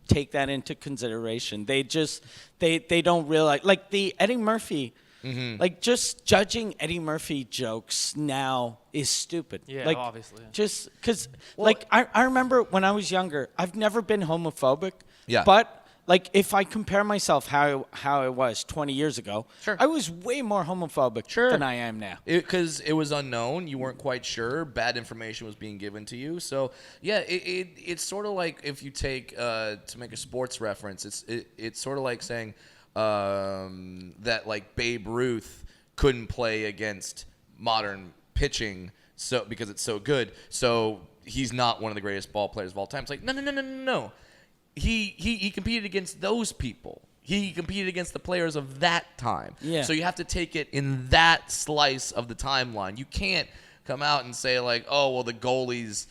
take that into consideration. They just they don't realize like the Eddie Murphy. Like just judging Eddie Murphy jokes now is stupid. Yeah, like, obviously. Just because, like, I remember when I was younger, I've never been homophobic. Yeah. But like if I compare myself how I was 20 years ago, Sure. I was way more homophobic than I am now. Because it was unknown, you weren't quite sure, bad information was being given to you. So yeah, it's sort of like if you take to make a sports reference, it's sort of like saying that like Babe Ruth couldn't play against modern pitching because it's so good. So he's not one of the greatest ball players of all time. It's like no. He competed against those people. He competed against the players of that time. Yeah. So you have to take it in that slice of the timeline. You can't come out and say like, oh well, the goalies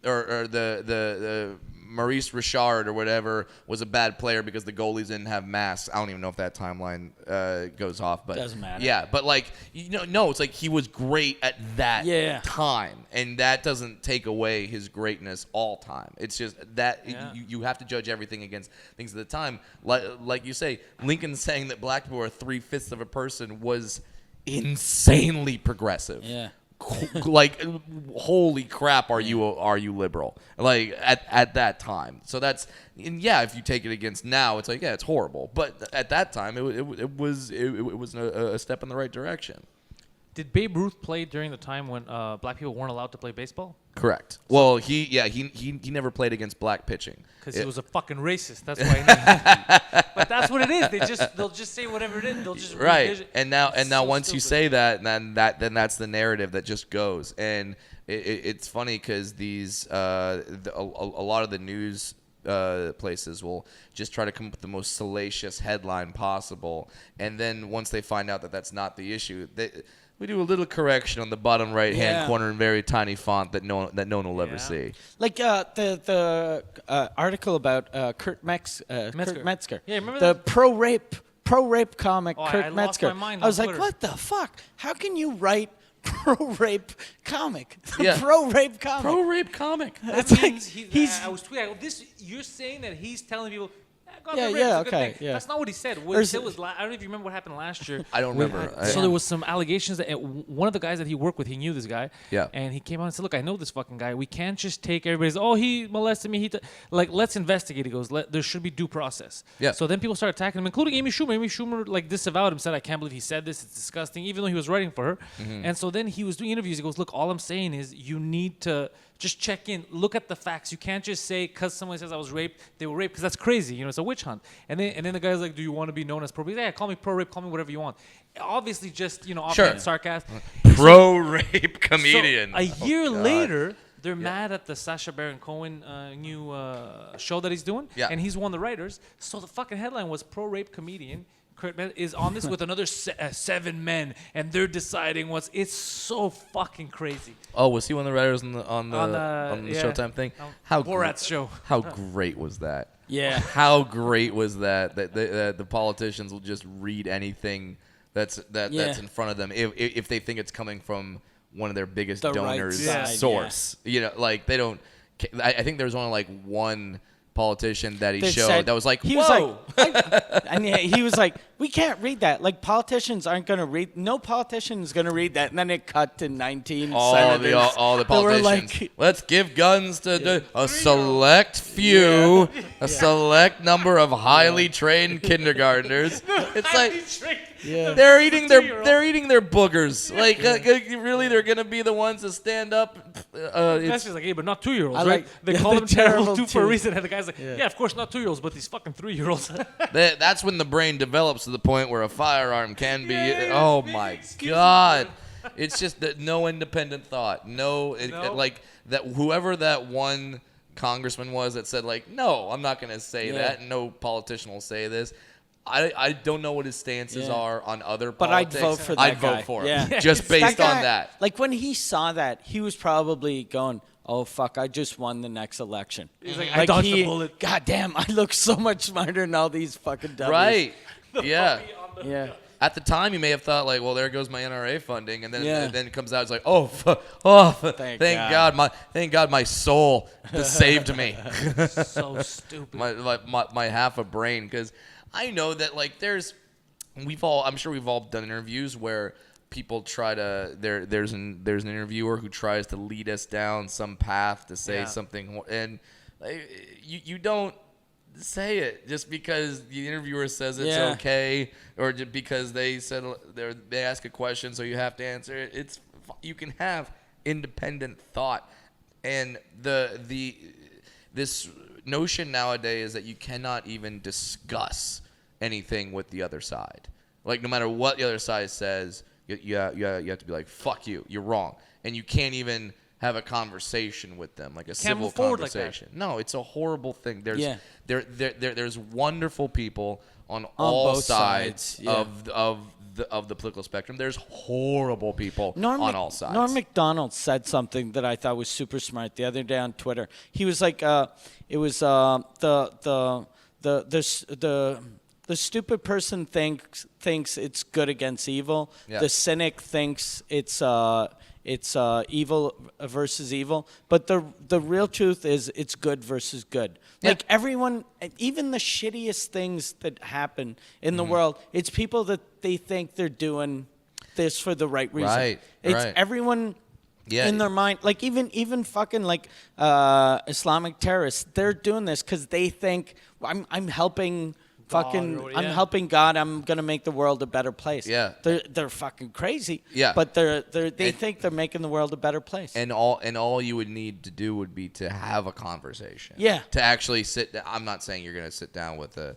or the Maurice Richard or whatever was a bad player because the goalies didn't have masks. I don't even know if that timeline goes off, but doesn't matter. Yeah, but like no, it's like he was great at that time, and that doesn't take away his greatness all time. It's just that you have to judge everything against things at the time. Like you say, Lincoln saying that black people are 3/5 of a person was insanely progressive. Yeah. Like, holy crap, are you liberal? Like at that time. So that's if you take it against now, it's like it's horrible. But at that time, it was a step in the right direction. Did Babe Ruth play during the time when black people weren't allowed to play baseball? Correct. Well, he never played against black pitching Because he was a fucking racist. That's why. But that's what it is. They'll just say whatever it is. They'll just right. And now so once stupid. you say that, then that's the narrative that just goes. And it's funny because a lot of the news places will just try to come up with the most salacious headline possible, and then once they find out that that's not the issue, we do a little correction on the bottom right-hand corner in very tiny font that no one will ever see. Like the article about Kurt Metzger. Yeah, remember the that? pro rape comic Kurt I Metzger. lost my mind I was on like, Twitter. what the fuck? How can you write pro rape comic? Yeah. Pro rape comic. Pro rape comic. It's That like means he's I was tweeting. You're saying that he's telling people. God, Yeah, the yeah, rape's a good okay, thing." yeah. That's not what he said. What Or he is said it- was, I don't know if you remember what happened last year. I don't remember. So there was some allegations that one of the guys that he worked with, he knew this guy. Yeah. And he came out and said, "Look, I know this fucking guy. We can't just take everybody's. Oh, he molested me. Let's investigate." He goes, "There should be due process." Yeah. So then people started attacking him, including Amy Schumer. Amy Schumer disavowed him, said, "I can't believe he said this. It's disgusting," even though he was writing for her. Mm-hmm. And so then he was doing interviews. He goes, "Look, all I'm saying is you need to." Just check in. Look at the facts. You can't just say because someone says I was raped, they were raped, because that's crazy. It's a witch hunt. And then the guy's like, "Do you want to be known as pro rape?" Yeah, call me pro rape. Call me whatever you want. Obviously, just offhand sarcasm. Pro rape comedian. So a year later, they're mad at the Sacha Baron Cohen new show that he's doing, and he's one of the writers. So the fucking headline was "Pro rape comedian." Kurt is on this with another 7 men, and they're deciding what's. It's so fucking crazy. Oh, was he one of the writers on the Showtime thing? How Borat's show. How great was that? Yeah. How great was that the politicians will just read anything that's in front of them if they think it's coming from one of their biggest donors' source. Like they don't. I think there's only like one politician that he showed that was like, he whoa. was like, and he was like, we can't read that. Like politicians aren't going to read. No politician is going to read that. And then it cut to 19 senators. All the politicians. Like, let's give guns to a select few, a select number of highly trained kindergartners. It's like they're eating their boogers. Like really, they're going to be the ones to stand up. That's just like, hey, but not 2-year-olds, right? like- They yeah, call they're them terrible terrible two for a too. reason. And the guy's like, yeah, of course not 2-year-olds, but these fucking 3-year-olds. That's when the brain develops to the point where a firearm can be. Oh my God! It's just that no independent thought. Like that. Whoever that one congressman was that said like, no, I'm not going to say that. And no politician will say this. I don't know what his stances are on other but politics. I'd vote for that I'd guy. vote for him Yeah. just based guy, on that. Like when he saw that, he was probably going, "Oh fuck! I just won the next election." He's like, I dodged the bullet. God damn! I look so much smarter than all these fucking dummies. Right? Yeah. Yeah. At the time, you may have thought like, "Well, there goes my NRA funding," and then it comes out it's like, thank God, my soul saved me." So stupid. my half a brain, because I know that like I'm sure we've all done interviews where people try to there's an interviewer who tries to lead us down some path to say something, and you don't say it just because the interviewer says it's Yeah. okay, or just because they said they ask a question, so you have to answer it. You can have independent thought, and this notion nowadays is that you cannot even discuss anything with the other side. Like, no matter what the other side says, you have to be like, fuck you, you're wrong, and you can't even have a conversation with them, like a civil move forward conversation. like that. No, it's a horrible thing. There's Yeah. there's wonderful people on all both sides yeah. of the political spectrum. There's horrible people on all sides. Norm Macdonald said something that I thought was super smart the other day on Twitter. He was like, it was the stupid person thinks it's good against evil. Yeah. The cynic thinks it's evil versus evil. But the real truth is it's good versus good. Yeah. Like everyone, even the shittiest things that happen in the world, it's people that they think they're doing this for the right reason. Right, It's right. everyone Yeah. in their mind, like even fucking like Islamic terrorists, they're doing this because they think I'm helping. or- I'm yeah. helping God. I'm gonna make the world a better place. Yeah. they're fucking crazy. Yeah. but they think they're making the world a better place. And all you would need to do would be to have a conversation. Yeah. To actually sit down. I'm not saying you're going to sit down with a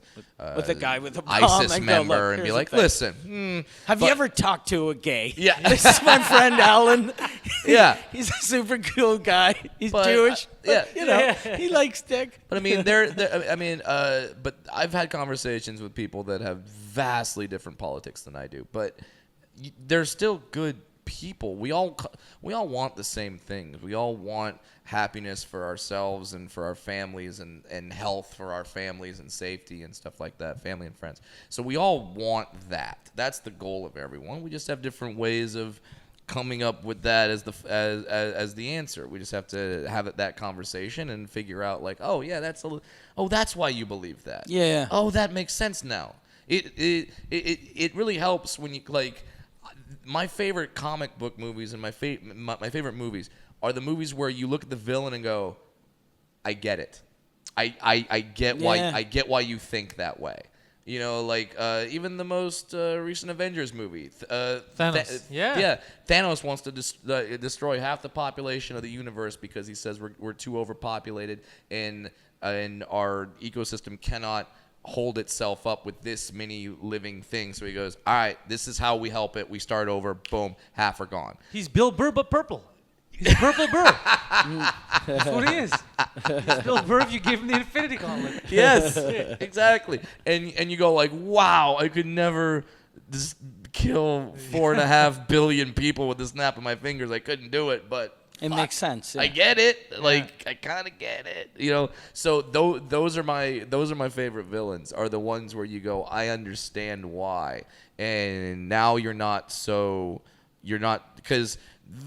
guy with a bomb ISIS and go, member "Look, and be here's like, the thing." listen. Have you ever talked to a gay? Yeah. This is my friend Alan. Yeah. He's a super cool guy. He's But, Jewish. yeah. But, you know, he likes dick. But I mean, but I've had conversations with people that have vastly different politics than I do. But they're still good people. We all want the same things. We all want happiness for ourselves and for our families, and health for our families, and safety and stuff like that, family and friends. So we all want that. That's the goal of everyone. We just have different ways of coming up with that as the answer. We just have to have that conversation and figure out, like, oh yeah, that's why you believe that. Yeah. Oh, that makes sense now. It really helps when you, like, my favorite comic book movies and my favorite movies are the movies where you look at the villain and go, I get it. I get why you think that way. You know, like even the most recent Avengers movie, Thanos. Yeah. Thanos wants to destroy half the population of the universe because he says we're too overpopulated and our ecosystem cannot hold itself up with this many living things. So he goes, all right, this is how we help it. We start over. Boom, half are gone. He's Bill Burr, but purple. He's Purple Burr. That's what he is. He's Bill Burr if you give him the Infinity Gauntlet. Yes, exactly. And you go like, wow, I could never just kill 4.5 billion people with the snap of my fingers. I couldn't do it, but It makes sense. Yeah. I get it. Like, I kind of get it. You know. So those are my favorite villains. Are the ones where you go, I understand why, and now you're not because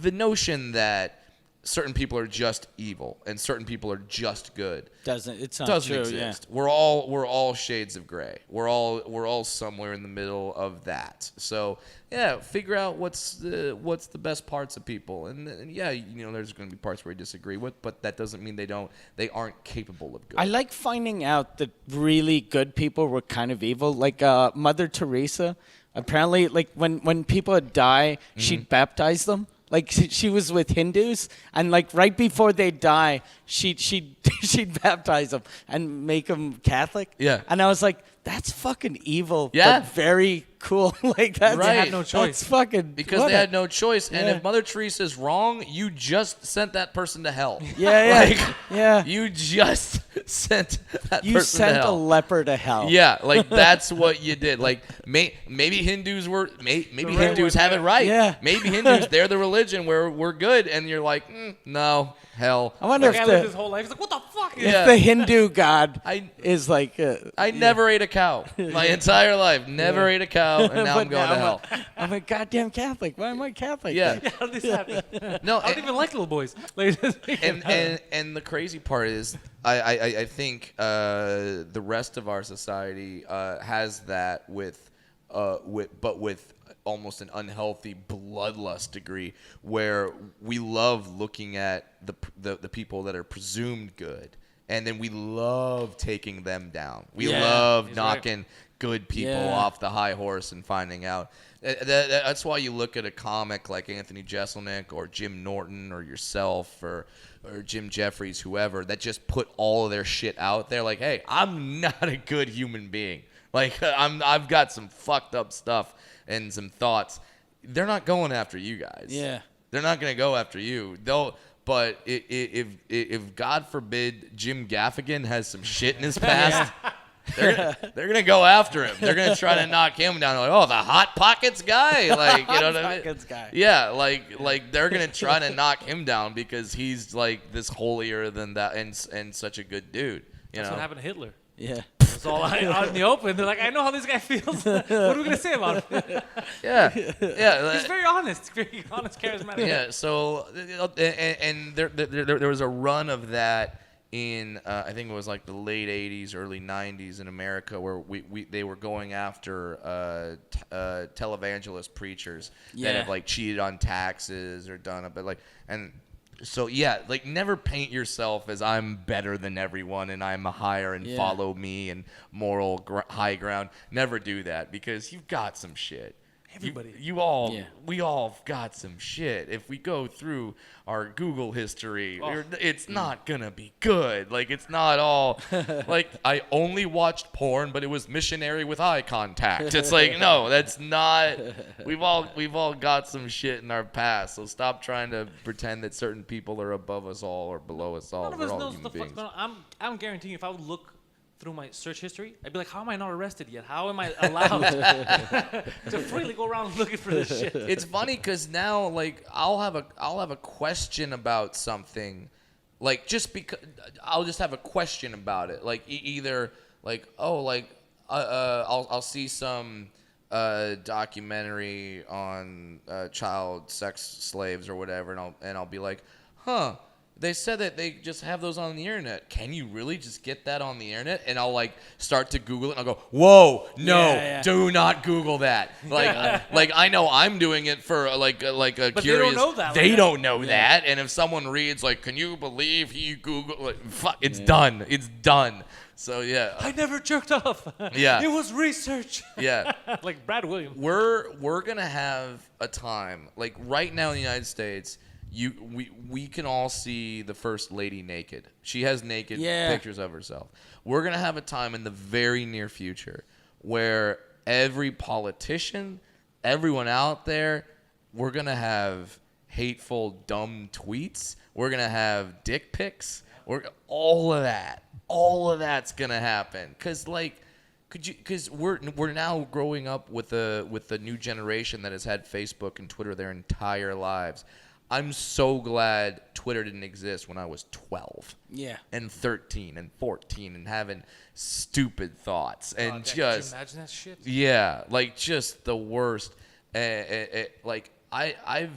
the notion that certain people are just evil and certain people are just good Doesn't true, exist. We're all shades of gray. We're all somewhere in the middle of that. So yeah, figure out what's the best parts of people, and yeah, you know, there's going to be parts where you disagree with, but that doesn't mean they aren't capable of good. I like finding out that really good people were kind of evil. Like Mother Teresa, apparently, like when people would die, she'd baptize them. Like she was with Hindus, and like right before they die, she'd baptize them and make them Catholic. Yeah. And I was like, that's fucking evil. Yeah. But very cool. Like that's Right. They had no choice. That's fucking because what they a- had no choice, and Yeah. if Mother Teresa's wrong, you just sent that person to hell. Yeah, Like, yeah. You just sent that You person sent to a hell. leper to hell. Yeah, like that's what you did. Like maybe Hindus Hindus have it right. Yeah. Maybe Hindus, they're the religion where we're good, and you're like, no, hell. I wonder The guy if lived the, his whole life. He's like, what the fuck? if Yeah. the Hindu god I is like. I never ate a cow my entire life. Never ate a cow, and now I'm but going to hell. I'm a goddamn Catholic. Why am I Catholic? Yeah. then? How did this happen? No, I don't even like little boys. Like, and the crazy part is, I think the rest of our society has that with almost an unhealthy bloodlust degree, where we love looking at the people that are presumed good and then we love taking them down. We Yeah, love he's knocking good people Yeah. off the high horse and finding out. That's why you look at a comic like Anthony Jeselnik or Jim Norton or yourself or Jim Jeffries, whoever, that just put all of their shit out there. Like, hey, I'm not a good human being. Like, I've got some fucked up stuff and some thoughts. They're not going after you guys. Yeah. They're not going to go after you. But if God forbid Jim Gaffigan has some shit in his past, they're gonna go after him. They're gonna try to knock him down. Like, oh, the Hot Pockets guy, like, you know what I mean? Pockets guy. Yeah, like they're gonna try to knock him down because he's like this holier than that and such a good dude. You That's know? what happened to Hitler. Yeah. It's all out in the open. They're like, I know how this guy feels. What are we gonna say about him? Yeah. He's very honest, charismatic. Yeah. So, and there was a run of that in I think it was like the late '80s, early '90s in America, where they were going after televangelist preachers that have like cheated on taxes or done it, but like and. So yeah, like never paint yourself as I'm better than everyone and I'm higher and follow me and moral high ground. Never do that because you've got some shit. Everybody. We all got some shit. If we go through our Google history, it's not gonna be good. Like it's not all like I only watched porn, but it was missionary with eye contact. It's like no, that's not. We've all got some shit in our past. So stop trying to pretend that certain people are above us all or below us all. None of We're us all knows human what the fuck's beings. going on. I'm guaranteeing if I would look through my search history, I'd be like, how am I not arrested yet? How am I allowed to freely go around looking for this shit? It's funny because now, like, I'll have a question about something, like just because I'll just have a question about it, like either like I'll see some documentary on child sex slaves or whatever, and I'll be like, huh. They said that they just have those on the internet. Can you really just get that on the internet? And I'll like start to Google it and I'll go, whoa, no, do not Google that. Like I know I'm doing it for like a but curious. They don't know that. They don't know that. And if someone reads like, can you believe he Googled? Like, fuck, it's done. It's done. So yeah. I never jerked off. Yeah. It was research. Yeah. Like Brad Williams. We're gonna have a time like right now in the United States. We can all see the first lady naked. She has naked pictures of herself. We're going to have a time in the very near future where every politician, everyone out there, we're going to have hateful, dumb tweets. We're going to have dick pics. All of that's going to happen. Because, like, because we're now growing up with the new generation that has had Facebook and Twitter their entire lives. I'm so glad Twitter didn't exist when I was 12 and 13 and 14 and having stupid thoughts and Could just you imagine that shit? yeah, like just the worst. Like I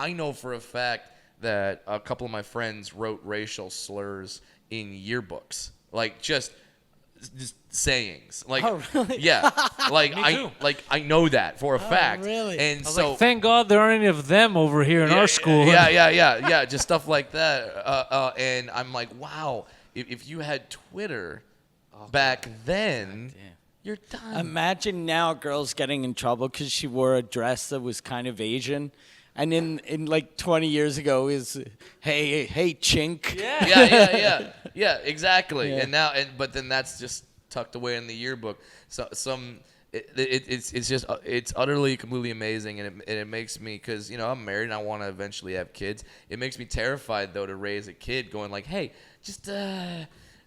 know for a fact that a couple of my friends wrote racial slurs in yearbooks, like just sayings, like yeah, like I know that for a fact. Really? And I was so like, thank God there aren't any of them over here in our school. Yeah, just stuff like that. And I'm like, wow, if you had Twitter back then, you're done. Imagine now girls getting in trouble because she wore a dress that was kind of Asian. And in like 20 years ago is, hey, chink. Yeah, exactly. Yeah. But then that's just tucked away in the yearbook. So it's utterly completely amazing, and it makes me, because I'm married and I want to eventually have kids. It makes me terrified though to raise a kid going like, hey, just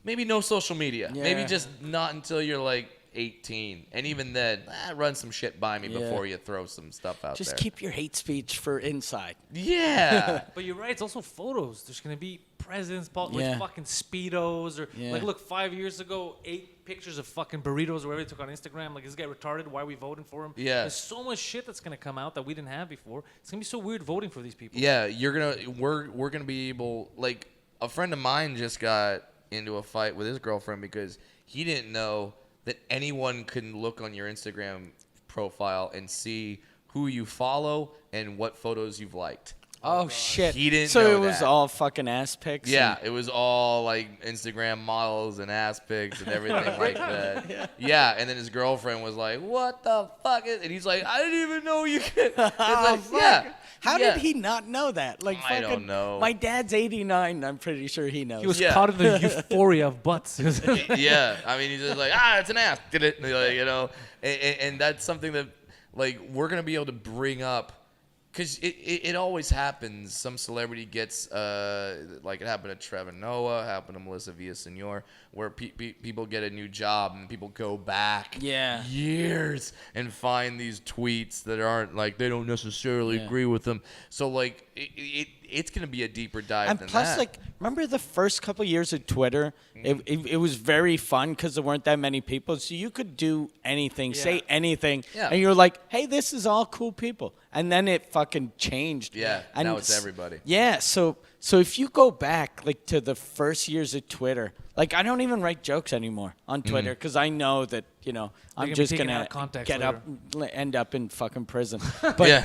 maybe no social media, maybe just not until you're like 18, and even then, run some shit by me before you throw some stuff out there. Just keep your hate speech for inside. Yeah. But you're right, it's also photos. There's going to be presidents with fucking Speedos, or like, look, 5 years ago, 8 pictures of fucking burritos or whatever they took on Instagram. Like, is this guy retarded? Why are we voting for him? Yeah. There's so much shit that's going to come out that we didn't have before. It's going to be so weird voting for these people. Yeah, we're gonna be able, like, a friend of mine just got into a fight with his girlfriend because he didn't know that anyone can look on your Instagram profile and see who you follow and what photos you've liked. Oh shit! He didn't so know it was that. all fucking ass pics. Yeah, it was all like Instagram models and ass pics and everything like that. Yeah, and then his girlfriend was like, "What the fuck is?" And he's like, "I didn't even know you could." It's like, yeah. How yeah. did he not know that? Like, I fucking, don't know. My dad's 89. I'm pretty sure he knows. He was Yeah. caught in the euphoria of butts. Yeah, I mean, he's just like, it's an ass, did it? Like, you know, and that's something that, like, we're gonna be able to bring up, because it always happens. Some celebrity gets, like it happened to Trevor Noah, happened to Melissa Villaseñor, where people get a new job and people go back years and find these tweets that aren't, like, they don't necessarily agree with them. So, like, it's going to be a deeper dive and than plus, that. like, remember the first couple years of Twitter? It was very fun because there weren't that many people. So you could do anything, say anything. Yeah. And you're like, hey, this is all cool people. And then it fucking changed. Yeah, and now it's everybody. Yeah, so if you go back, like, to the first years of Twitter, like, I don't even write jokes anymore on Twitter because I know that, you know, I'm gonna be just taken going out of to context get later. up, end up in fucking prison. But Yeah.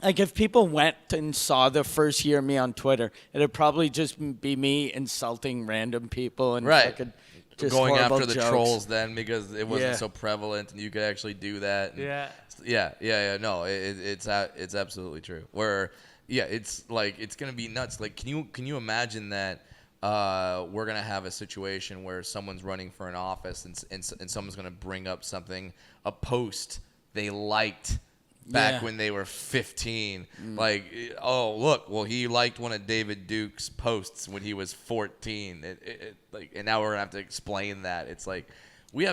like, if people went and saw the first year of me on Twitter, it'd probably just be me insulting random people and Right. fucking just Going horrible after the jokes. trolls then, because it wasn't Yeah. so prevalent and you could actually do that. And yeah. No, it's absolutely true. Where, yeah, it's like, it's gonna be nuts. Like, can you imagine that we're gonna have a situation where someone's running for an office and someone's gonna bring up something, a post they liked back when they were 15. Like, oh, look, well, he liked one of David Duke's posts when he was 14. Like, and now we're gonna have to explain that. It's like, we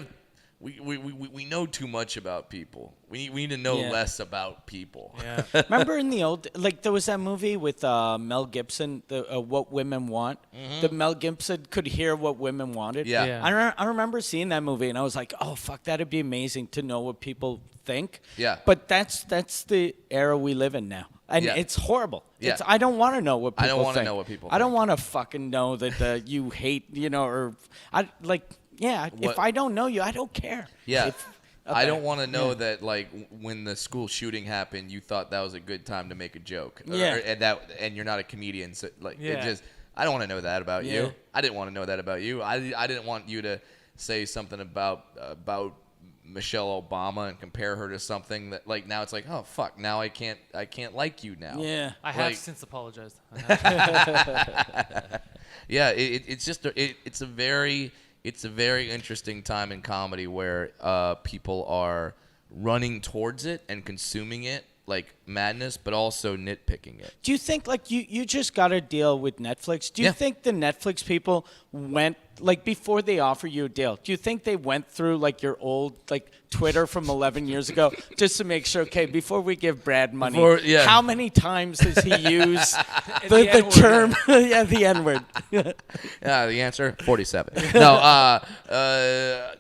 know too much about people. We need to know less about people. Yeah. Remember in the old, like, there was that movie with Mel Gibson, the What Women Want. That Mel Gibson could hear what women wanted. Yeah. Yeah. I remember seeing that movie and I was like, oh fuck, that'd be amazing to know what people think. Yeah. But that's the era we live in now. And it's horrible. Yeah. I don't want to know what people think. I don't want to know what people I don't think. want to fucking know that you hate, you know, or I like. Yeah, What- if I don't know you, I don't care. Yeah. I don't Okay. want to know that, like, when the school shooting happened, you thought that was a good time to make a joke. Yeah. And you're not a comedian, so, like, Yeah. it just, I don't want to know that about Yeah. you. I didn't want to know that about you. I didn't want you to say something about Michelle Obama and compare her to something that, like, now it's like, oh fuck, now I can't like you now. Yeah. I have Like- since apologized. Yeah, it's a very interesting time in comedy where people are running towards it and consuming it like madness, but also nitpicking it. Do you think, like, you just got a deal with Netflix? Do you Yeah. think the Netflix people went, like, before they offer you a deal, do you think they went through, like, your old, like, Twitter from 11 years ago just to make sure, okay, before we give Brad money, how many times does he use the N-word. term, the N-word? Yeah, the answer 47. No,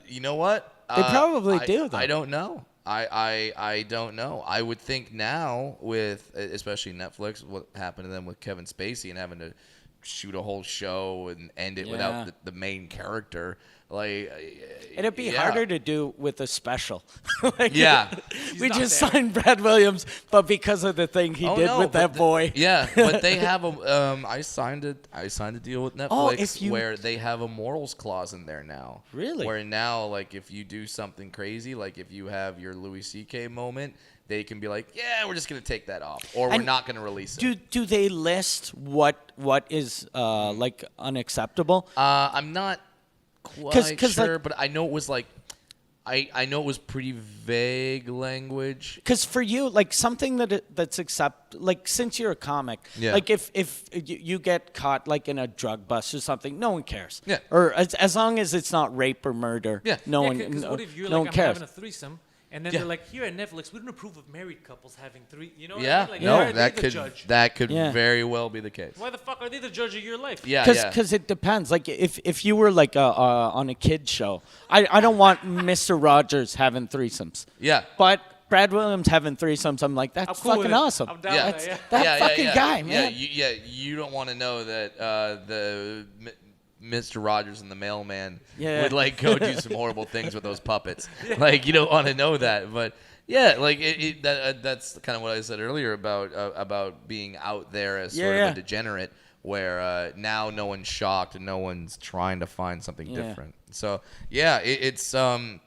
you know what? They probably do, though. I don't know. I don't know. I would think now with especially Netflix, what happened to them with Kevin Spacey and having to shoot a whole show and end it without the main character. Like, It'd be harder to do with a special. Like, Yeah. we not just there. signed Brad Williams, but because of the thing he did with that boy. Yeah, but they have a. I signed a deal with Netflix if you- where they have a morals clause in there now. Really? Where now, like, if you do something crazy, like if you have your Louis C.K. moment, they can be like, yeah, we're just gonna take that off, or we're And not gonna release it. Do they list what is like unacceptable? I'm not quite 'cause, sure, like- but I know it was like, I know it was pretty vague language. Because for you, like, something that's like, since you're a comic, Yeah. like, if you get caught, like, in a drug bust or something, no one cares. Yeah. Or as long as it's not rape or murder, Yeah. no Yeah, one, because no, what if you're no like, one I'm cares. having a threesome, and then Yeah. they're like, here at Netflix, we don't approve of married couples having three. You know what I Yeah, mean? Like, no, why are that they the judge? could Yeah. very well be the case. Why the fuck are they the judge of your life? Yeah, Because it depends. Like, if you were, like, on a kid show, I don't want Mr. Rogers having threesomes. Yeah. But Brad Williams having threesomes, I'm like, that's I'm cool with fucking it. awesome. I'm down Yeah. with that, That fucking guy, man. You don't want to know that Mr. Rogers and the mailman Yeah. would, like, go do some horrible things with those puppets. Like, you don't want to know that, but Yeah, like that's kind of what I said earlier about being out there as sort of a degenerate, where now no one's shocked and no one's trying to find something different. So yeah, it's an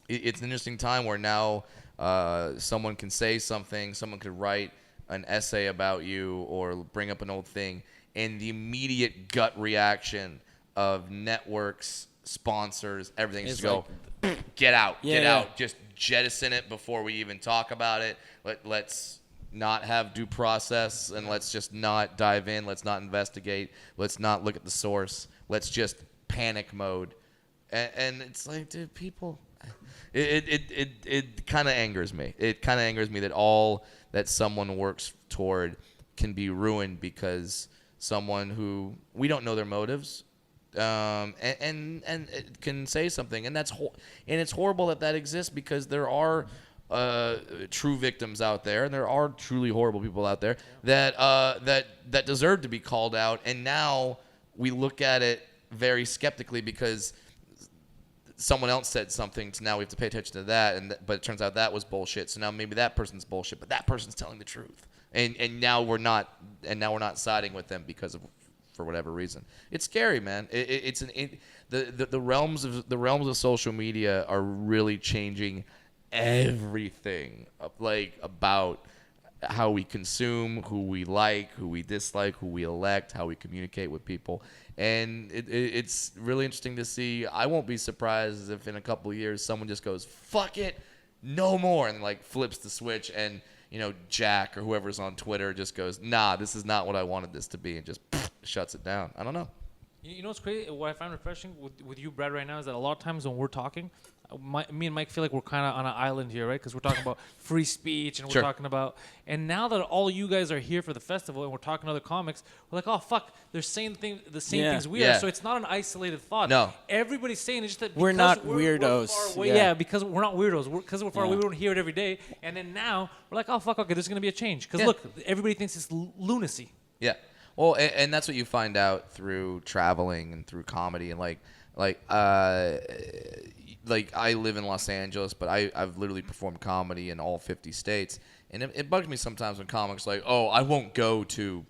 interesting time where now someone can say something, someone could write an essay about you or bring up an old thing, and the immediate gut reaction of networks, sponsors, everything is to go, get out, just jettison it before we even talk about it. Let's not have due process, and let's just not dive in. Let's not investigate. Let's not look at the source. Let's just panic mode. And it's like, dude, people, it kind of angers me. It kind of angers me that all that someone works toward can be ruined because someone who we don't know their motives, and it can say something, and that's and it's horrible that exists, because there are true victims out there, and there are truly horrible people out there that deserve to be called out, and now we look at it very skeptically because someone else said something, so now we have to pay attention to that, but it turns out that was bullshit. So now maybe that person's bullshit, but that person's telling the truth, and now we're not siding with them for whatever reason. It's scary, man. The realms of social media are really changing everything, like about how we consume, who we like, who we dislike, who we elect, how we communicate with people. And it's really interesting to see. I won't be surprised if in a couple of years someone just goes, fuck it, no more, and like flips the switch, and Jack or whoever's on Twitter just goes, nah, this is not what I wanted this to be, and just shuts it down. I don't know. You know what's crazy? What I find refreshing with you, Brad, right now is that a lot of times when we're talking, me and Mike feel like we're kind of on an island here, right? Because we're talking about free speech, and we're talking about, and now that all you guys are here for the festival and we're talking to other comics, we're like, oh fuck, they're saying the same things we are. So it's not an isolated thought. No, everybody's saying it's just that we're not weirdos. We're far away. Because we're not weirdos. Because we're far away, we don't hear it every day. And then now we're like, oh fuck, okay, there's gonna be a change. Because look, everybody thinks it's lunacy. Yeah. Well, and that's what you find out through traveling and through comedy, and like I live in Los Angeles, but I've literally performed comedy in all 50 states, and it bugs me sometimes when comics are like, oh, I won't go to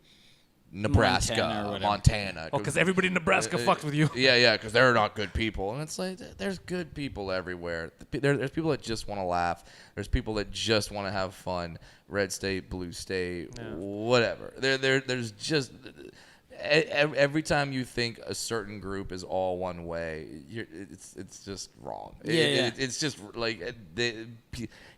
Nebraska, Montana. Because everybody in Nebraska fucked with you. Yeah, because they're not good people. And it's like, there's good people everywhere. There's people that just want to laugh. There's people that just want to have fun. Red state, blue state, whatever. There's just... Every time you think a certain group is all one way, it's just wrong. It's just like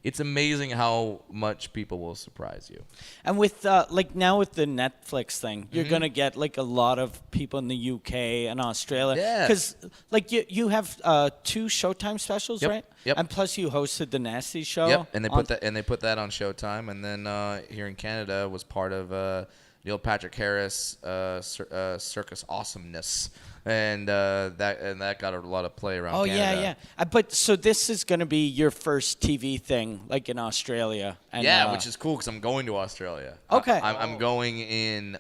it's amazing how much people will surprise you. And with like now with the Netflix thing, you're gonna get like a lot of people in the UK and Australia. Yeah. Because like you have 2 Showtime specials, right? Yep. And plus you hosted the Nasty Show. Yep. And they put that on Showtime, and then here in Canada was part of. Neil Patrick Harris, Circus Awesomeness, and that got a lot of play around Canada. Yeah. But so this is going to be your first TV thing, like in Australia. And, which is cool because I'm going to Australia. Okay. I'm going in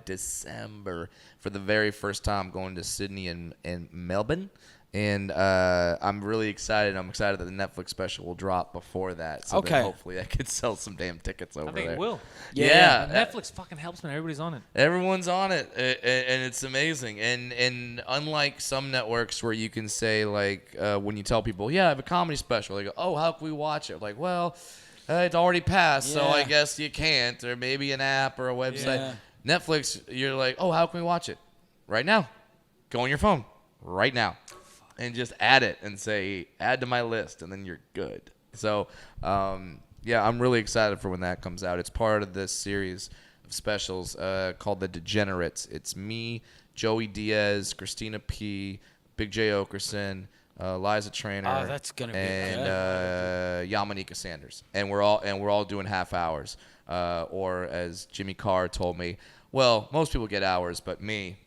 December for the very first time. I'm going to Sydney and Melbourne. And I'm really excited. I'm excited that the Netflix special will drop before that. So that hopefully I could sell some damn tickets over there. I think it will. Yeah. Netflix fucking helps, man. Everybody's on it. Everyone's on it, and it's amazing. And unlike some networks where you can say, like, when you tell people, yeah, I have a comedy special, they go, oh, how can we watch it? Like, well, it's already passed, so I guess you can't. Or maybe an app or a website. Yeah. Netflix, you're like, oh, how can we watch it? Right now. Go on your phone. Right now. And just add it and say, add to my list, and then you're good. So, I'm really excited for when that comes out. It's part of this series of specials called The Degenerates. It's me, Joey Diaz, Christina P., Big J. Okerson, Liza Traynor, that's gonna be and Yamanika Sanders. And we're all doing half hours. Or as Jimmy Carr told me, well, most people get hours, but me,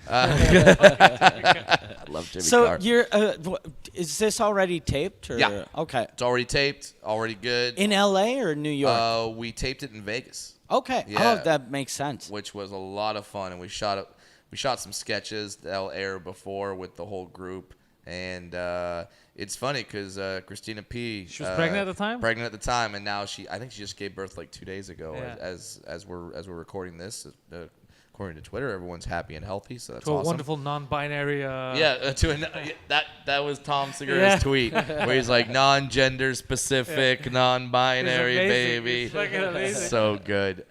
I love Jimmy Carr. So is this already taped? Or? Yeah. Okay. It's already taped, already good. In LA or New York? We taped it in Vegas. Okay. Yeah, oh, that makes sense. Which was a lot of fun, and we shot some sketches that'll air before with the whole group, And it's funny because Christina P. She was pregnant at the time. Pregnant at the time, and now I think she just gave birth like 2 days ago. Yeah. As we're recording this, according to Twitter, everyone's happy and healthy, so that's To a awesome. wonderful non-binary. That was Tom Segura's tweet where he's like non-gender specific, non-binary It's amazing. baby. It's fucking amazing. So good.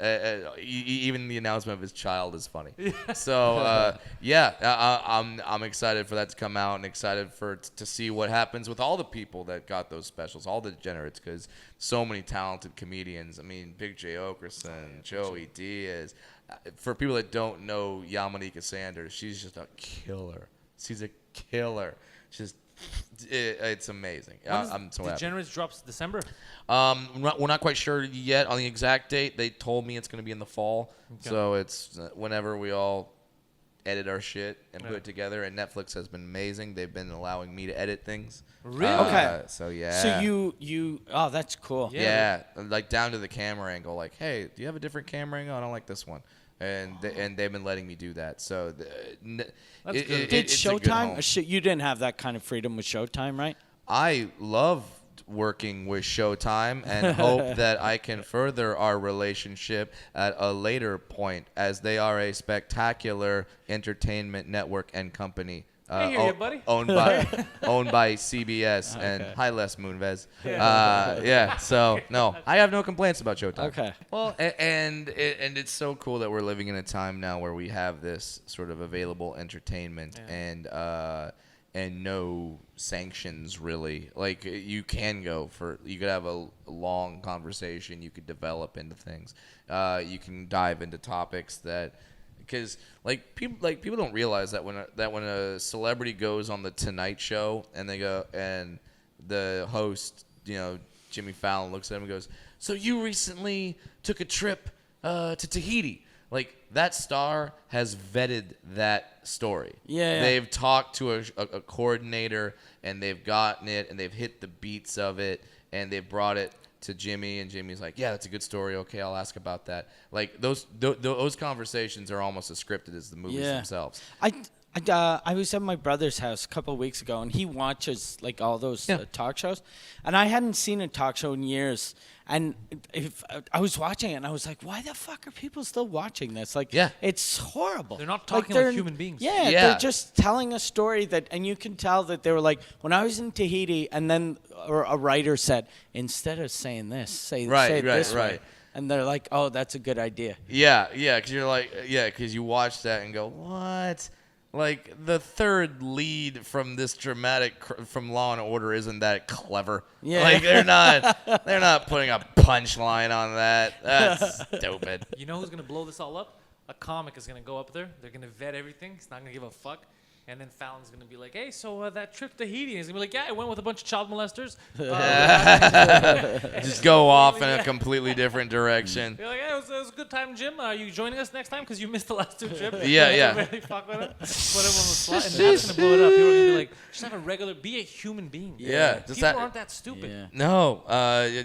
Even the announcement of his child is funny. So I'm excited for that to come out and excited to see what happens with all the people that got those specials, all the degenerates, because so many talented comedians. I mean, Big J. Okerson, Joey Diaz. For people that don't know Yamanika Sanders, she's just a killer. She's a killer. It's amazing. I'm so happy. Degenerates drops December. We're not quite sure yet on the exact date. They told me it's going to be in the fall, so it's whenever we all edit our shit and put it together. And Netflix has been amazing. They've been allowing me to edit things. Really? Okay. So yeah. So you oh, that's cool. Yeah, like down to the camera angle. Like, hey, do you have a different camera angle? I don't like this one. And they've been letting me do that. So Did it's Showtime? You didn't have that kind of freedom with Showtime, right? I love working with Showtime and hope that I can further our relationship at a later point, as they are a spectacular entertainment network and company. I hear you, buddy. Owned by CBS and hi Les Moonves. So no, I have no complaints about Showtime. Okay. Well, and it's so cool that we're living in a time now where we have this sort of available entertainment and no sanctions really. Like you can you could have a long conversation, you could develop into things, you can dive into topics that. Because people don't realize that when a celebrity goes on the Tonight Show and they go and the host, Jimmy Fallon, looks at him and goes, "So you recently took a trip to Tahiti?" Like that star has vetted that story. Yeah. They've talked to a coordinator and they've gotten it and they've hit the beats of it and they've brought it to Jimmy, and Jimmy's like, yeah, that's a good story. Okay, I'll ask about that. Like those conversations are almost as scripted as the movies themselves. I was at my brother's house a couple of weeks ago, and he watches like all those talk shows, and I hadn't seen a talk show in years. And I was watching it, and I was like, why the fuck are people still watching this? Like, it's horrible. They're not talking like human beings. Yeah, they're just telling a story and you can tell that they were like, when I was in Tahiti, and then a writer said, instead of saying this, say it this way. And they're like, oh, that's a good idea. Yeah, because you're like, because you watch that and go, what? Like the third lead from this from Law and Order isn't that clever. Yeah. Like they're not putting a punchline on that. That's stupid. You know who's gonna blow this all up? A comic is gonna go up there. They're gonna vet everything. He's not gonna give a fuck. And then Fallon's going to be like, hey, so that trip to Tahiti. He's going to be like, yeah, I went with a bunch of child molesters. Just go off in a completely different direction. You're like, hey, it was a good time, Jim. Are you joining us next time? Because you missed the last two trips. Yeah. Really fuck with it. Put him on the spot. And that's going to blow it up. People are going to be like, just have a regular, be a human being. Yeah. People aren't that stupid. Yeah. No,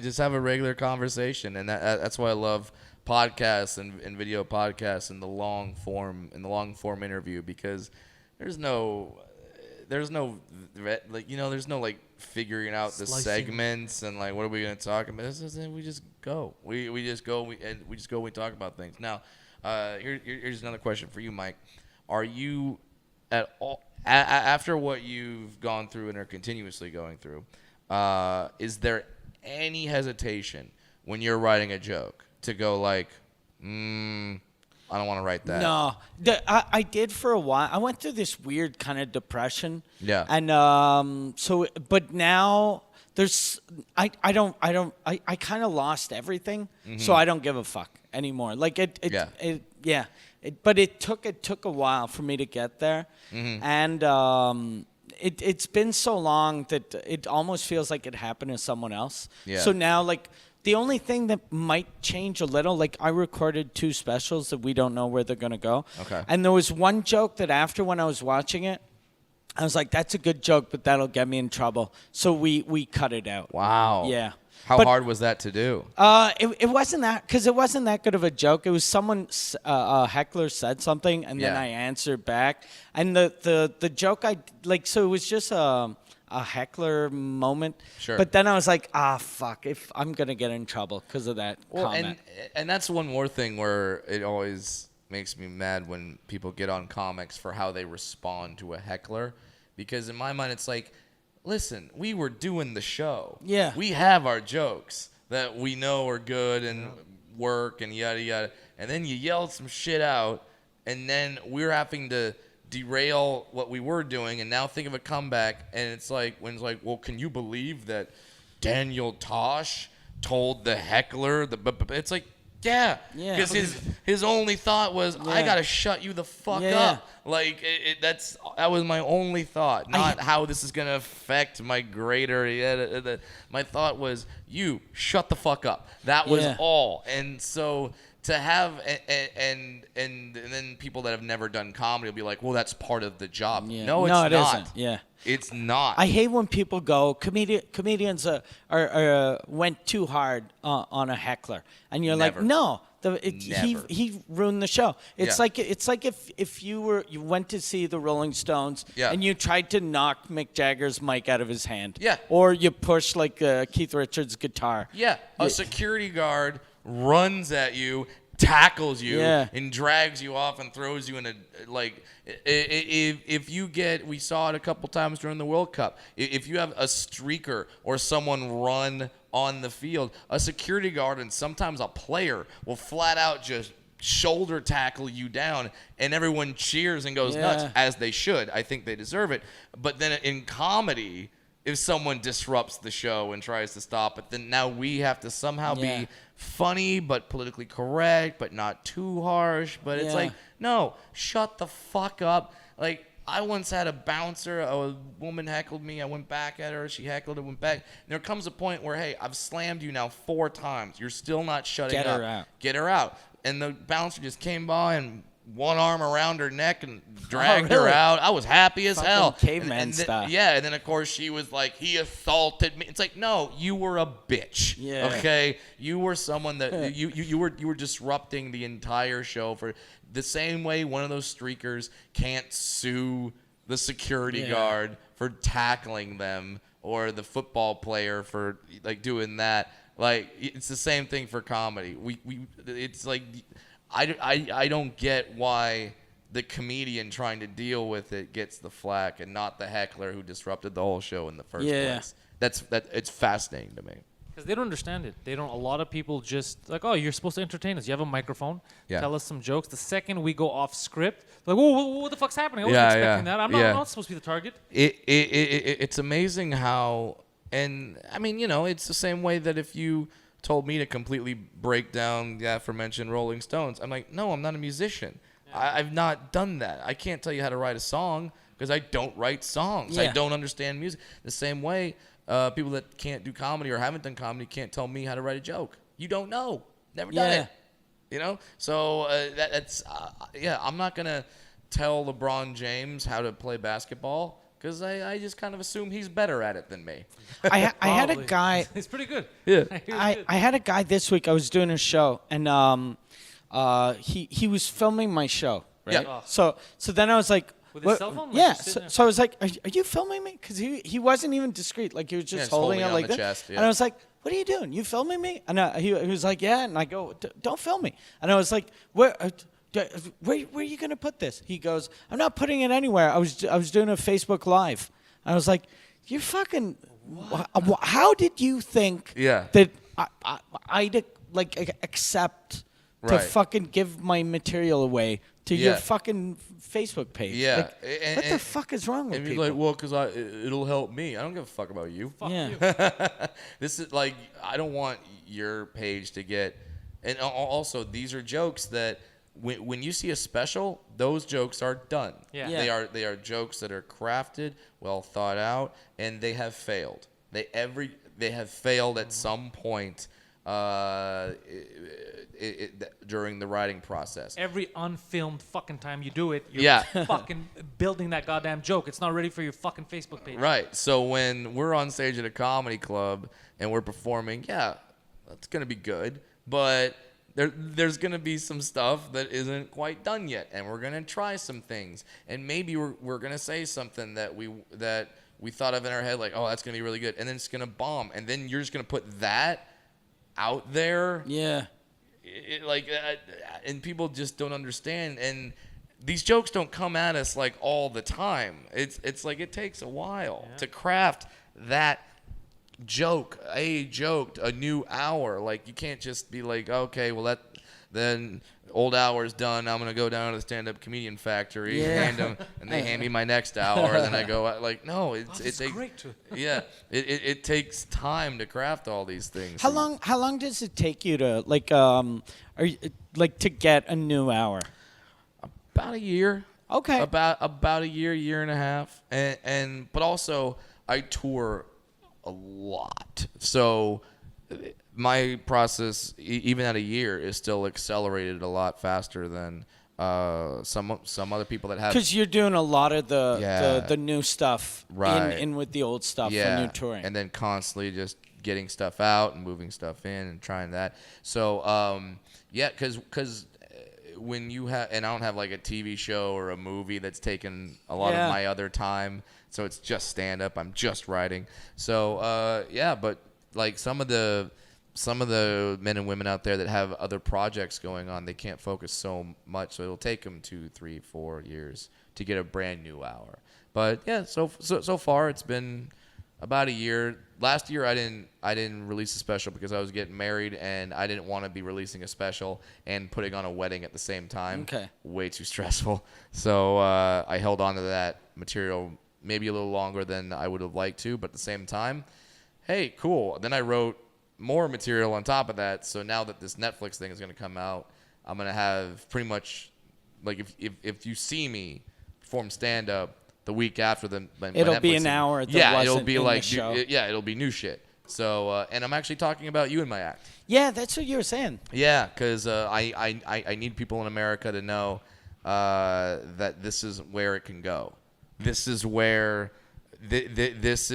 just have a regular conversation. And that's why I love podcasts and video podcasts and the long form interview, because there's no like figuring out the segments and like what are we gonna talk about. We just go. We talk about things. Now, here's another question for you, Mike. Are you at all after what you've gone through and are continuously going through? Is there any hesitation when you're writing a joke to go like, I don't want to write that. No, I did for a while. I went through this weird kind of depression. Yeah. And but now I kind of lost everything, so I don't give a fuck anymore. Like but it took a while for me to get there, and it's been so long that it almost feels like it happened to someone else. Yeah. So now like. The only thing that might change a little, like I recorded 2 specials that we don't know where they're going to go. Okay. And there was one joke that after when I was watching it, I was like, that's a good joke, but that'll get me in trouble. So we cut it out. Wow. Yeah. How But, hard was that to do? It wasn't that, because it wasn't that good of a joke. It was someone, a heckler said something, and then Yeah. I answered back. And the joke so it was just a heckler moment. Sure. But then I was like, fuck, if I'm going to get in trouble because of that comment. And that's one more thing where it always makes me mad when people get on comics for how they respond to a heckler. Because in my mind, it's like, listen, we were doing the show. Yeah. We have our jokes that we know are good and work and yada, yada. And then you yelled some shit out, and then we're having to derail what we were doing and now think of a comeback. And it's like, well, can you believe that Daniel Tosh told the heckler? It's like, yeah. Because his only thought was, I got to shut you the fuck up. Like, that was my only thought, not how this is going to affect my greater. My thought was, you shut the fuck up. That was all. And so to have, and then people that have never done comedy will be like, well, that's part of the job. Yeah. No, it's no, it not. isn't. Yeah. It's not. I hate when people go, comedians went too hard on a heckler, and you're Never. like, no, Never. he ruined the show. It's Yeah. like if you went to see the Rolling Stones Yeah. and you tried to knock Mick Jagger's mic out of his hand, Yeah. or you push like Keith Richards' guitar. Yeah, a security guard runs at you, tackles you, Yeah. and drags you off and throws you in a, like, if you get, we saw it a couple times during the World Cup, if you have a streaker or someone run on the field, a security guard and sometimes a player will flat out just shoulder tackle you down, and everyone cheers and goes nuts, as they should. I think they deserve it. But then in comedy, if someone disrupts the show and tries to stop it, then now we have to somehow be funny but politically correct but not too harsh. But it's like, no, shut the fuck up. Like, I once had a bouncer, a woman heckled me, I went back at her, she heckled, I went back. And there comes a point where, hey, I've slammed you now 4 times. You're still not shutting up. Get her out. Get her out. And the bouncer just came by and one arm around her neck and dragged her out. I was happy as Fucking hell. caveman stuff. Yeah, and then of course she was like, he assaulted me. It's like, no, you were a bitch. Yeah. Okay, you were someone that you were disrupting the entire show. For the same way one of those streakers can't sue the security guard for tackling them, or the football player for like doing that. Like, it's the same thing for comedy. It's like, I don't get why the comedian trying to deal with it gets the flack and not the heckler who disrupted the whole show in the first place. It's fascinating to me. Because they don't understand it. A lot of people just like, oh, you're supposed to entertain us. You have a microphone. Yeah. Tell us some jokes. The second we go off script, like, whoa, what the fuck's happening? I wasn't expecting that. I'm not supposed to be the target. It's amazing how, and I mean, it's the same way that if you told me to completely break down the aforementioned Rolling Stones, I'm like, no, I'm not a musician. I've not done that. I can't tell you how to write a song because I don't write songs. I don't understand music. The same way, people that can't do comedy or haven't done comedy can't tell me how to write a joke. You don't know. Never done it. So that's I'm not gonna tell LeBron James how to play basketball, because I just kind of assume he's better at it than me. I had a guy. He's pretty good. Yeah. I had a guy this week. I was doing a show, and he was filming my show. Right? Yeah. So then I was like, With his cell phone? Like, yeah. just sitting So I was like, are you filming me? Because he wasn't even discreet. Like, he was just holding it on like the this. chest, And I was like, what are you doing? You filming me? And he was like, yeah. And I go, don't film me. And I was like, where are you gonna put this? He goes, I'm not putting it anywhere. I was doing a Facebook Live. And I was like, you're fucking. How did you think that I'd like accept to fucking give my material away to your fucking Facebook page? Yeah. Like, what the fuck is wrong with and people? you're like, well, because it'll help me. I don't give a fuck about you. Fuck you. This is like, I don't want your page to get. And also, these are jokes that when you see a special, those jokes are done. Yeah. They are jokes that are crafted, well thought out, and they have failed. They have failed at some point during the writing process. Every unfilmed fucking time you do it, you're fucking building that goddamn joke. It's not ready for your fucking Facebook page. Right. So when we're on stage at a comedy club and we're performing, that's gonna be good, but there's gonna be some stuff that isn't quite done yet, and we're gonna try some things, and maybe we're gonna say something that we thought of in our head, like, oh, that's gonna be really good, and then it's gonna bomb, and then you're just gonna put that out there. Yeah. And people just don't understand, and these jokes don't come at us like all the time. It's like it takes a while to craft that joke, a new hour. Like, you can't just be like, okay, well, then old hour's done. I'm gonna go down to the stand-up comedian factory, and they hand me my next hour, and then I go out. Like, no, it takes great too. it takes time to craft all these things. How long does it take you to to get a new hour? About a year. Okay. About a year and a half, but also I tour a lot, so my process, even at a year, is still accelerated a lot faster than some other people that have. Because you're doing a lot of the new stuff in with the old stuff when you're touring, and then constantly just getting stuff out and moving stuff in and trying that. So because when you have, and I don't have like a TV show or a movie that's taken a lot of my other time, so it's just stand up. I'm just writing. So but like some of the men and women out there that have other projects going on, they can't focus so much, so it'll take them 2, 3, 4 years to get a brand new hour. But so far it's been about a year. Last year I didn't release a special because I was getting married, and I didn't want to be releasing a special and putting on a wedding at the same time. Okay. Way too stressful. So I held on to that material maybe a little longer than I would have liked to, but at the same time, hey, cool. Then I wrote more material on top of that. So now that this Netflix thing is going to come out, I'm going to have pretty much, like, if you see me perform stand up the week after it'll be an hour. It'll be like show. It'll be new shit. So and I'm actually talking about you in my act. Yeah, that's what you were saying. Yeah, because I need people in America to know that this is where it can go. This is where this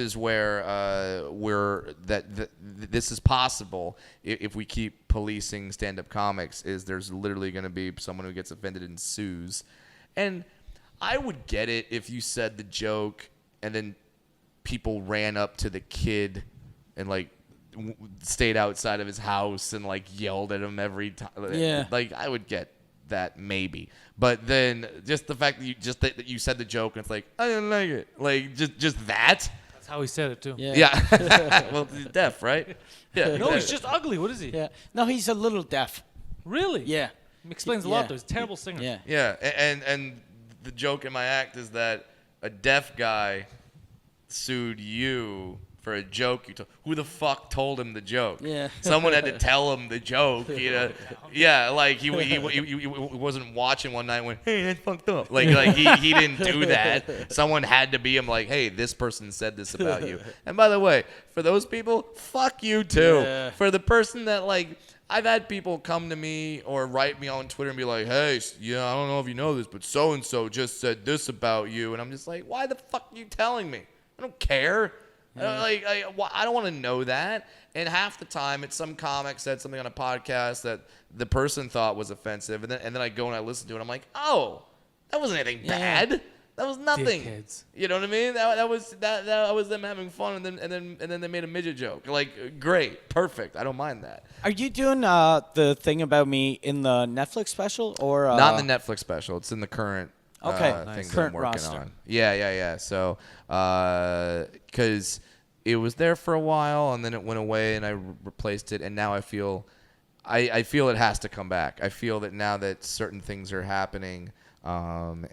is possible if we keep policing stand-up comics. There's literally going to be someone who gets offended and sues, and I would get it if you said the joke and then people ran up to the kid and like stayed outside of his house and like yelled at him every time. Yeah, like I would get that maybe, but then just the fact that you said the joke and it's like I didn't like it, like just that. That's how he said it too. Yeah. Well, he's deaf, right? Yeah. No, he's just ugly. What is he? Yeah. No, he's a little deaf. Really? Yeah. Explains a lot though. He's a terrible singer. Yeah. Yeah, and the joke in my act is that a deaf guy sued you for a joke you told. Who the fuck told him the joke? Yeah. Someone had to tell him the joke. You know? Yeah, like he wasn't watching one night and went, hey, that's fucked up. Like he didn't do that. Someone had to be him like, hey, this person said this about you. And by the way, for those people, fuck you too. Yeah. For the person that like, I've had people come to me or write me on Twitter and be like, hey, I don't know if you know this, but so-and-so just said this about you. And I'm just like, why the fuck are you telling me? I don't care. I don't want to know that. And half the time, it's some comic said something on a podcast that the person thought was offensive. And then I go and I listen to it. And I'm like, oh, that wasn't anything bad. That was nothing. Dickheads. You know what I mean? That was them having fun, and then they made a midget joke. Like, great, perfect. I don't mind that. Are you doing the thing about me in the Netflix special or not in the Netflix special? It's in the current thing current that I'm working roster. on. Yeah. So, because it was there for a while, and then it went away, and I replaced it, and now I feel it has to come back. I feel that now that certain things are happening. And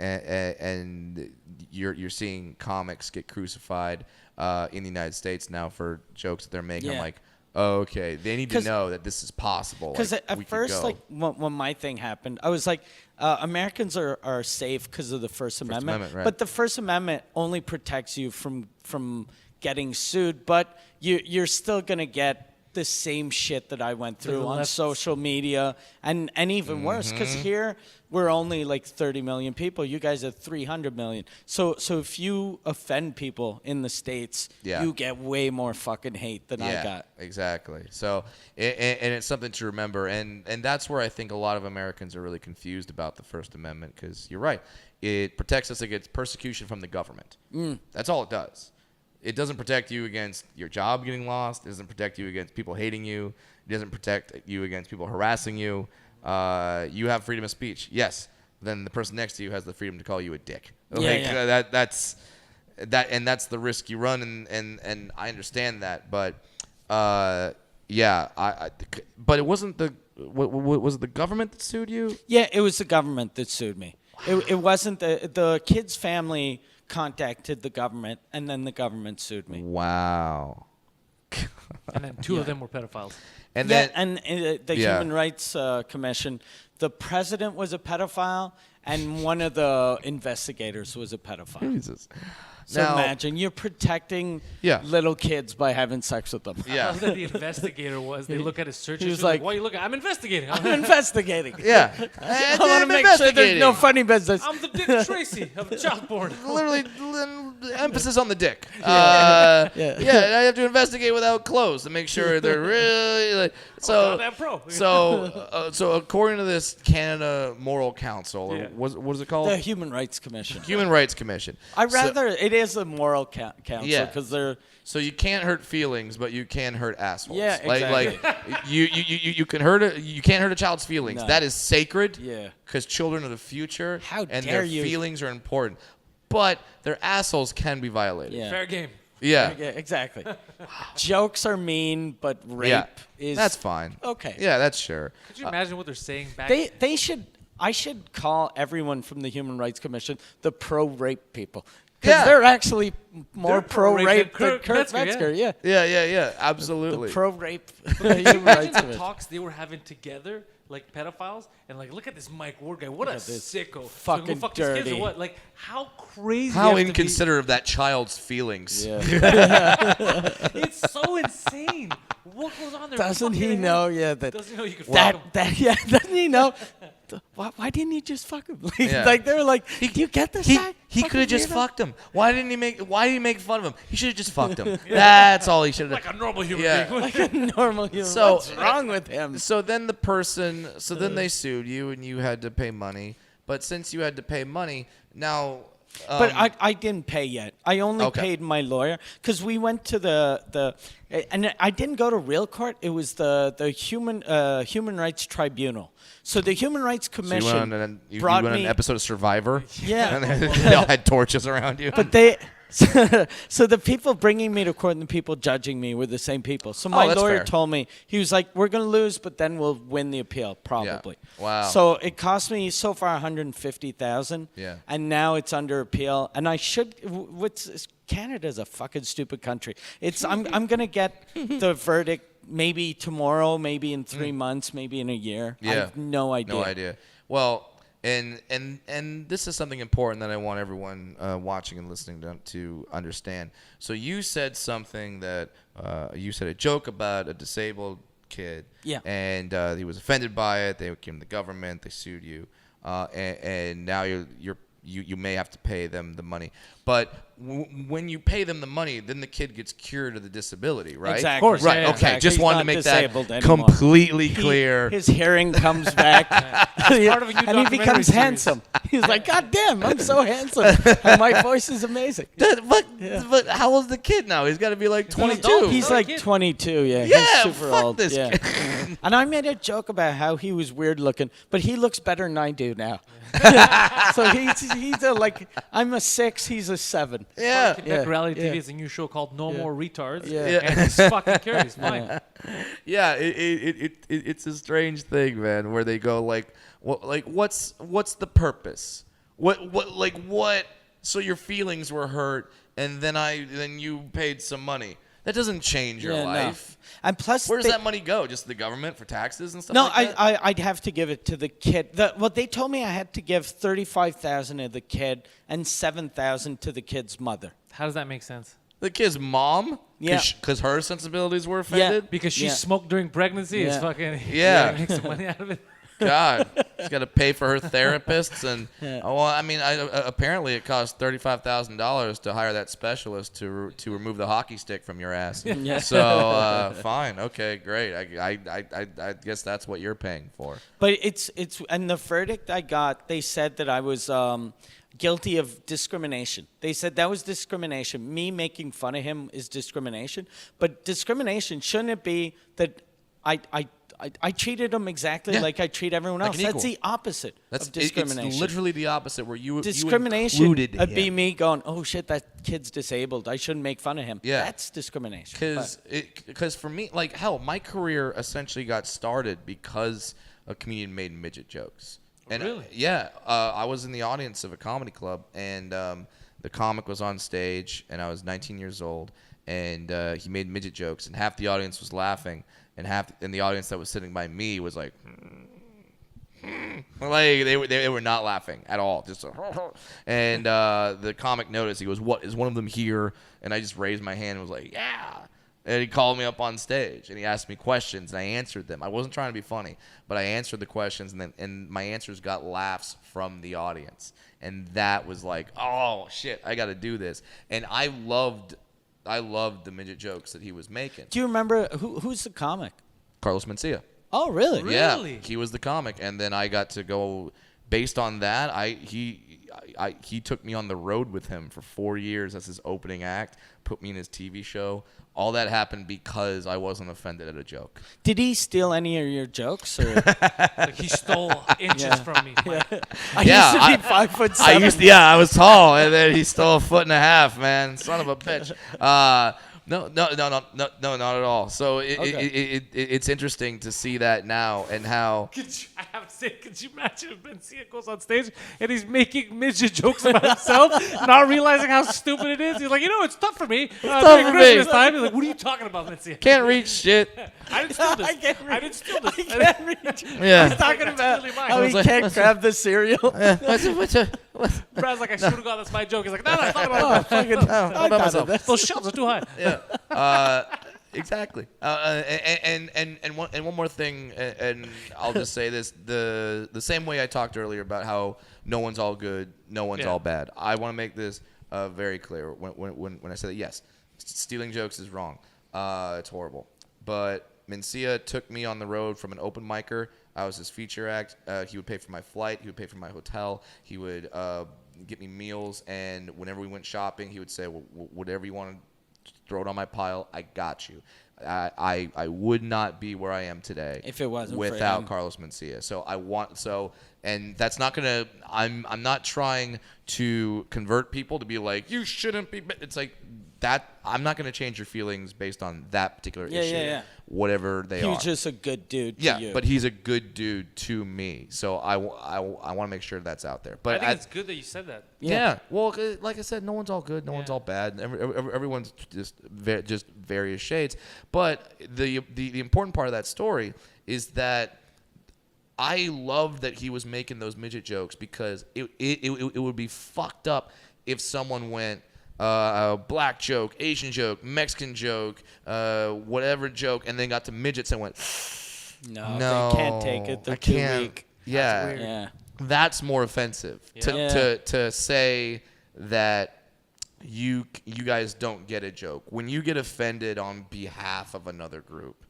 you're seeing comics get crucified in the United States now for jokes that they're making. I'm like, oh, okay, they need to know that this is possible. Because like, at first, like when my thing happened, I was like, Americans are safe because of the First Amendment. Right. But the First Amendment only protects you from getting sued, but you're still gonna get the same shit that I went through on left. social media, and even worse, because here we're only like 30 million people. You guys are 300 million. So if you offend people in the States, you get way more fucking hate than I got. Exactly. So, and it's something to remember, and that's where I think a lot of Americans are really confused about the First Amendment, because you're right. It protects us against persecution from the government. That's all it does. It doesn't protect you against your job getting lost. It doesn't protect you against people hating you. It doesn't protect you against people harassing you. You have freedom of speech. Yes. Then the person next to you has the freedom to call you a dick. That's the risk you run, and I understand that. But but it wasn't was it the government that sued you? Yeah, it was the government that sued me. It wasn't the kid's family contacted the government, and then the government sued me. Wow. And then two of them were pedophiles. And then the Human Rights Commission, the president was a pedophile, and one of the investigators was a pedophile. Jesus. So Now, imagine you're protecting little kids by having sex with them. Yeah. I love that the investigator was. They look at his search He was history, like, "Why are you looking? I'm investigating. I'm investigating. Yeah. I want to make sure there's no funny business. I'm the Dick Tracy of child porn." Literally, emphasis on the dick. I have to investigate without clothes to make sure they're really like. So, that pro. so according to this Canada Moral Council, or what is it called? The Human Rights Commission. Human Rights Commission. It is a moral council because they're. So you can't hurt feelings, but you can hurt assholes. Yeah, exactly. Like you can hurt you can't hurt a child's feelings. No. That is sacred. Yeah. Because children are the future. How and dare their you. feelings are important, but their assholes can be violated. Yeah. Fair game. Yeah. Yeah, exactly. Jokes are mean, but rape is. That's fine. Okay. Yeah, that's sure. Could you imagine what they're saying back? They should. I should call everyone from the Human Rights Commission the pro-rape people. Because they're actually more They're pro-rape pro-rape than Kurt Metzger. Yeah. Yeah, absolutely. The pro-rape Could you Human Rights imagine the Commission. talks they were having together, like pedophiles, and like, look at this Mike Ward guy. What a this sicko. fucking so who fucked his kids or dirty. what? Like, how crazy. How you have to be. inconsiderate of that child's feelings. Yeah. It's so insane. What goes on there? Doesn't Fucking he hell. know? Yeah, that Doesn't he know you could fuck him? doesn't he know? Why didn't he just fuck him? Yeah. Like they were like, do you get this guy? He Fucking could have just weirdo. fucked him. Why did he make fun of him? He should have just fucked him. That's all he should have Like a normal human Yeah. being. Like a normal human. So- What's wrong with him? So then then they sued you and you had to pay money. But since you had to pay money, now. But I didn't pay yet. I only Okay. paid my lawyer because we went to the and I didn't go to real court. It was the Human Rights Tribunal. So the Human Rights So Commission you brought went on me. an episode of Survivor. Yeah. And they all had torches around you. But they. So the people bringing me to court and the people judging me were the same people. So my that's lawyer fair. told me, he was like, we're going to lose, but then we'll win the appeal, probably. Wow. So it cost me so far $150,000. Yeah. And now it's under appeal. And I should, Canada's a fucking stupid country. I'm going to get the verdict maybe tomorrow, maybe in 3 months, maybe in a year. I have no idea. No idea. Well, and this is something important that I want everyone watching and listening to understand. So you said something that you said a joke about a disabled kid. Yeah. And he was offended by it. They came to the government. They sued you. And now you may have to pay them the money. But when you pay them the money, then the kid gets cured of the disability, right? Exactly. Of course, Right. yeah, Okay. exactly. Just He's wanted to not make that disabled anymore. completely clear. His hearing comes back. part of a new and he documentary becomes series. handsome. He's like, God damn, I'm so handsome. And my voice is amazing. But how old's the kid now? He's got to be like 22. He's No, like kid. 22, yeah. Yeah, He's super fuck old. this yeah. kid. And I made a joke about how he was weird looking, but he looks better than I do now. So he's like, I'm a 6, he's a 7. Yeah. Quebec Reality yeah. TV is a new show called No More Retards. Yeah. Yeah. And he's fucking carries. Fine. Yeah, it's a strange thing, man, where they go like what's the purpose? What so your feelings were hurt and then you paid some money. That doesn't change your life. No. And plus, Where does that money go? Just to the government for taxes and stuff No, like that? I'd have to give it to the kid. They told me I had to give $35,000 to the kid and $7,000 to the kid's mother. How does that make sense? The kid's mom? Yeah. Because her sensibilities were offended. Because she smoked during pregnancy. It's Yeah. fucking Yeah. Make some money out of it. God, she's got to pay for her therapists, and well, I mean, apparently it cost $35,000 to hire that specialist to remove the hockey stick from your ass. Yeah. So fine, okay, great. I guess that's what you're paying for. But it's and the verdict I got, they said that I was guilty of discrimination. They said that was discrimination. Me making fun of him is discrimination. But discrimination, shouldn't it be that I treated him exactly like I treat everyone Like else? an That's equal. the opposite That's of discrimination. It's literally the opposite, where you discrimination included would be him. me going, oh shit, that kid's disabled. I shouldn't make fun of him. Yeah. That's discrimination. Because for me, like, hell, my career essentially got started because a comedian made midget jokes. And Really? Yeah. I was in the audience of a comedy club, and the comic was on stage, and I was 19 years old, and he made midget jokes, and half the audience was laughing, and the audience that was sitting by me was like, like they were not laughing at all. Just and the comic noticed. He goes, "What is one of them here?" And I just raised my hand and was like, "Yeah." And he called me up on stage and he asked me questions and I answered them. I wasn't trying to be funny, but I answered the questions, and my answers got laughs from the audience. And that was like, oh shit, I got to do this. And I loved the midget jokes that he was making. Do you remember who's the comic? Carlos Mencia. Oh, really? Yeah, Really? he was the comic, and then I got to go. Based on that, he took me on the road with him for 4 years as his opening act. Put me in his TV show. All that happened because I wasn't offended at a joke. Did he steal any of your jokes? Or? Like he stole inches from me. I Yeah, used to be 5'7". I was tall, and then he stole a foot and a half, man. Son of a bitch. No, not at all. So it's interesting to see that now and how. I have to say, could you imagine if Mencia goes on stage and he's making midget jokes about himself, not realizing how stupid it is? He's like, it's tough for me. tough During for Christmas me. time. He's like, what are you talking about, Mencia? Can't read shit. I didn't steal this. I didn't steal this. Yeah. He's talking about mine. How he can't grab the cereal. Brad's like, I should have got that's my joke. He's like, no, I thought about it. How about myself? Those shelves are too high. Yeah. Exactly. And one more thing, and I'll just say this: the same way I talked earlier about how no one's all good, no one's all bad. I want to make this very clear when I say that. Yes, stealing jokes is wrong. It's horrible. But Mencia took me on the road from an open micer. I was his feature act. He would pay for my flight. He would pay for my hotel. He would get me meals. And whenever we went shopping, he would say, whatever you want to throw it on my pile, I got you. I would not be where I am today if it wasn't without for him. Carlos Mencia. And that's not gonna. I'm not trying to convert people to be like, you shouldn't be. It's like that. I'm not gonna change your feelings based on that particular issue. Yeah. Whatever they He are. was just a good dude to Yeah, you. but he's a good dude to me. So I want to make sure that's out there. But I think it's good that you said that. yeah. Well, like I said, no one's all good, no one's all bad. Everyone's just various shades. But the important part of that story is that I loved that he was making those midget jokes because it would be fucked up if someone went black joke, Asian joke, Mexican joke, whatever joke, and then got to midgets and went, no, no, they can't take it. They're I too can't. weak. Yeah. Yeah. That's more offensive to say that you guys don't get a joke. When you get offended on behalf of another group,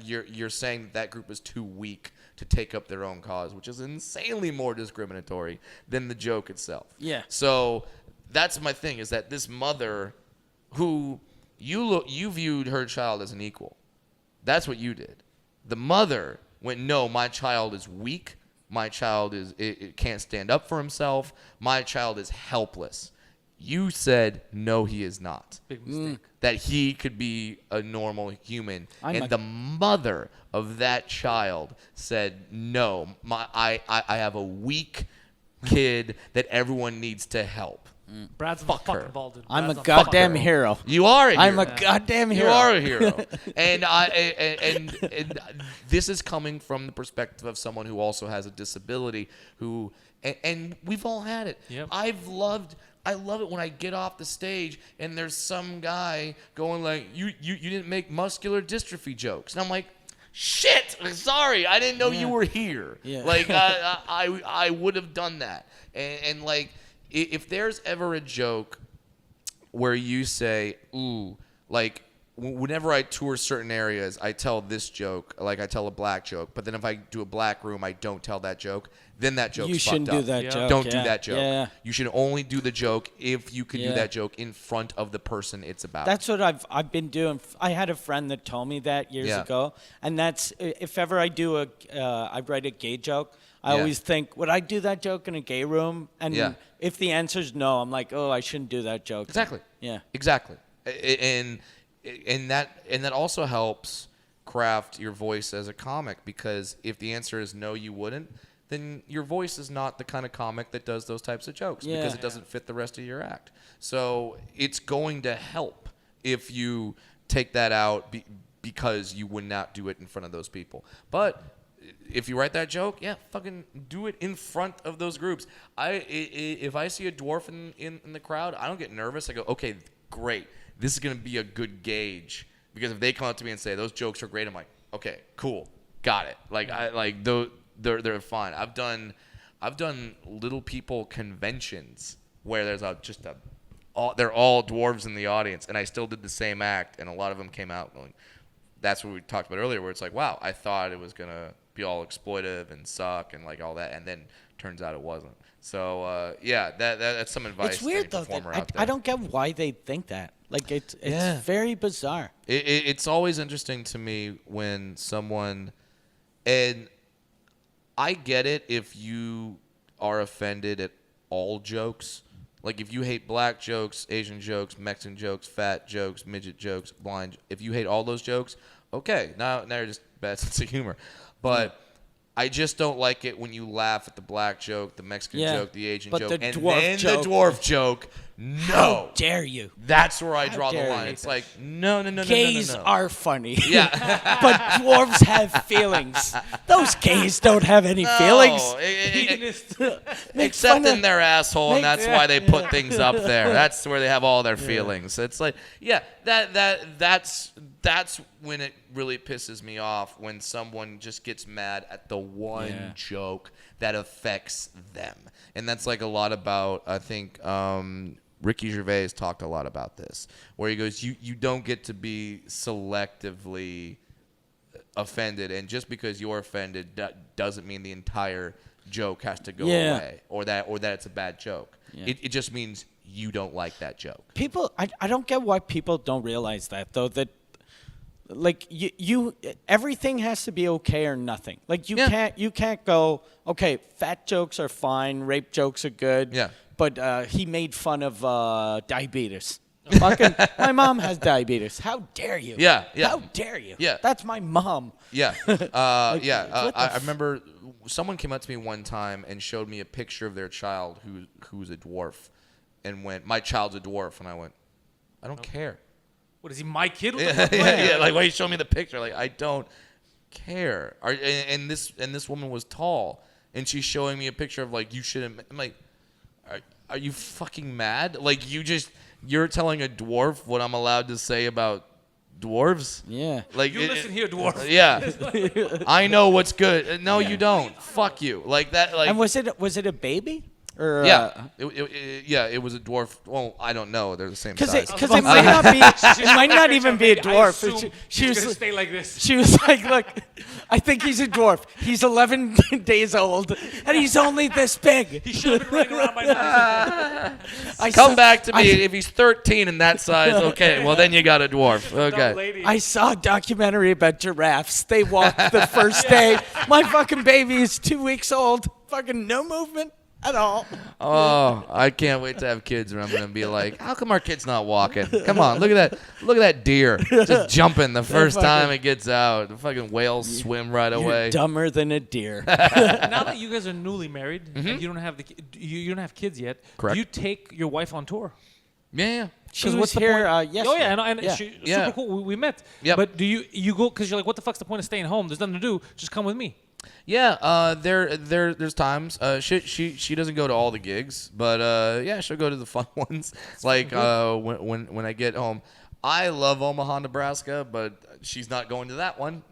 you're saying that group is too weak to take up their own cause, which is insanely more discriminatory than the joke itself. Yeah. So that's my thing, is that this mother who you viewed her child as an equal. That's what you did. The mother went, no, my child is weak. My child it can't stand up for himself. My child is helpless. You said, no, he is not. Big mistake. That he could be a normal human. I'm the mother of that child said, no, I have a weak kid that everyone needs to help. Brad's a Fuck her. fucking ball, dude. I'm a Brad's goddamn girl. hero. You are a hero. I'm a goddamn hero. You are a hero. and this is coming from the perspective of someone who also has a disability and we've all had it. Yep. I've loved I love it when I get off the stage and there's some guy going like, you didn't make muscular dystrophy jokes. And I'm like, shit, sorry, I didn't know you were here. Yeah. Like, I would have done that. And like, if there's ever a joke where you say, ooh, like, whenever I tour certain areas, I tell this joke, like I tell a black joke. But then if I do a black room, I don't tell that joke. Then that joke's fucked up. You shouldn't do that joke. Don't do that joke. Yeah. You should only do the joke if you can do that joke in front of the person it's about. That's what I've been doing. I had a friend that told me that years ago, and that's if ever I do I write a gay joke. I always think, would I do that joke in a gay room? And if the answer's no, I'm like, oh, I shouldn't do that joke. Exactly. Yeah. Exactly. And that also helps craft your voice as a comic, because if the answer is no, you wouldn't, then your voice is not the kind of comic that does those types of jokes because it doesn't fit the rest of your act. So it's going to help if you take that out because you would not do it in front of those people. But if you write that joke, fucking do it in front of those groups. If I see a dwarf in the crowd, I don't get nervous. I go, okay, great. This is going to be a good gauge, because if they come up to me and say those jokes are great, I'm like, okay, cool, got it. Like they're fine. I've done little people conventions where there's they're all dwarves in the audience, and I still did the same act, and a lot of them came out going, that's what we talked about earlier, where it's like, wow, I thought it was gonna be all exploitive and suck and like all that, and then turns out it wasn't. So that's some advice. It's weird though. I don't get why they think that. Like it's very bizarre. It's always interesting to me when someone, and I get it if you are offended at all jokes. Like if you hate black jokes, Asian jokes, Mexican jokes, fat jokes, midget jokes, blind. If you hate all those jokes, okay, now you're just bad sense of humor. But I just don't like it when you laugh at the black joke, the Mexican joke, the Asian joke, and then the dwarf joke. No. How dare you? That's where I draw the line. It's like, no. Gays are funny. Yeah. But dwarves have feelings. Those gays don't have any feelings. Except in their asshole, and that's why they put things up there. That's where they have all their feelings. It's like, that's when it really pisses me off, when someone just gets mad at the one joke that affects them. And that's like a lot about, I think, Ricky Gervais talked a lot about this, where he goes, you don't get to be selectively offended, and just because you're offended doesn't mean the entire joke has to go away, or that it's a bad joke. It just means you don't like that joke. People, I don't get why people don't realize that, though, that like you everything has to be okay or nothing. Like you can't go, okay, fat jokes are fine, rape jokes are good. Yeah. But he made fun of diabetes. Fucking, my mom has diabetes. How dare you? Yeah. How dare you? Yeah. That's my mom. Yeah. I remember someone came up to me one time and showed me a picture of their child who's a dwarf, and went, "My child's a dwarf," and I went, "I don't care." What is he, my kid? Yeah. Like, why are you showing me the picture? Like, I don't care. And this woman was tall, and she's showing me a picture of like, you shouldn't. I'm like, are you fucking mad? Like, you're telling a dwarf what I'm allowed to say about dwarves? Yeah. Like, you listen here, dwarf. Yeah. I know what's good. No, you don't. Fuck you. Like that. Like. And was it a baby? Or, it was a dwarf. Well, I don't know. They're the same size. Because it might not be. It might not even be a dwarf. She was gonna stay like this. She was like, "Look, I think he's a dwarf. He's 11 days old, and he's only this big. He should have been running around by now." Come back to me if he's 13 and that size. Okay, well then you got a dwarf. Okay. I saw a documentary about giraffes. They walked the first day. My fucking baby is 2 weeks old. Fucking no movement at all. Oh, I can't wait to have kids, and I'm gonna be like, how come our kid's not walking? Come on, look at that deer just jumping the first time it gets out. The fucking whales swim right away. You're dumber than a deer. Now that you guys are newly married and you don't have you don't have kids yet, correct, do you take your wife on tour? Yeah. She was here yesterday. Oh yeah, and she super cool. We met. Yep. But do you go because you're like, what the fuck's the point of staying home? There's nothing to do. Just come with me. Yeah, there's times. She doesn't go to all the gigs, but yeah, she'll go to the fun ones. Like when I get home, I love Omaha, Nebraska, but she's not going to that one.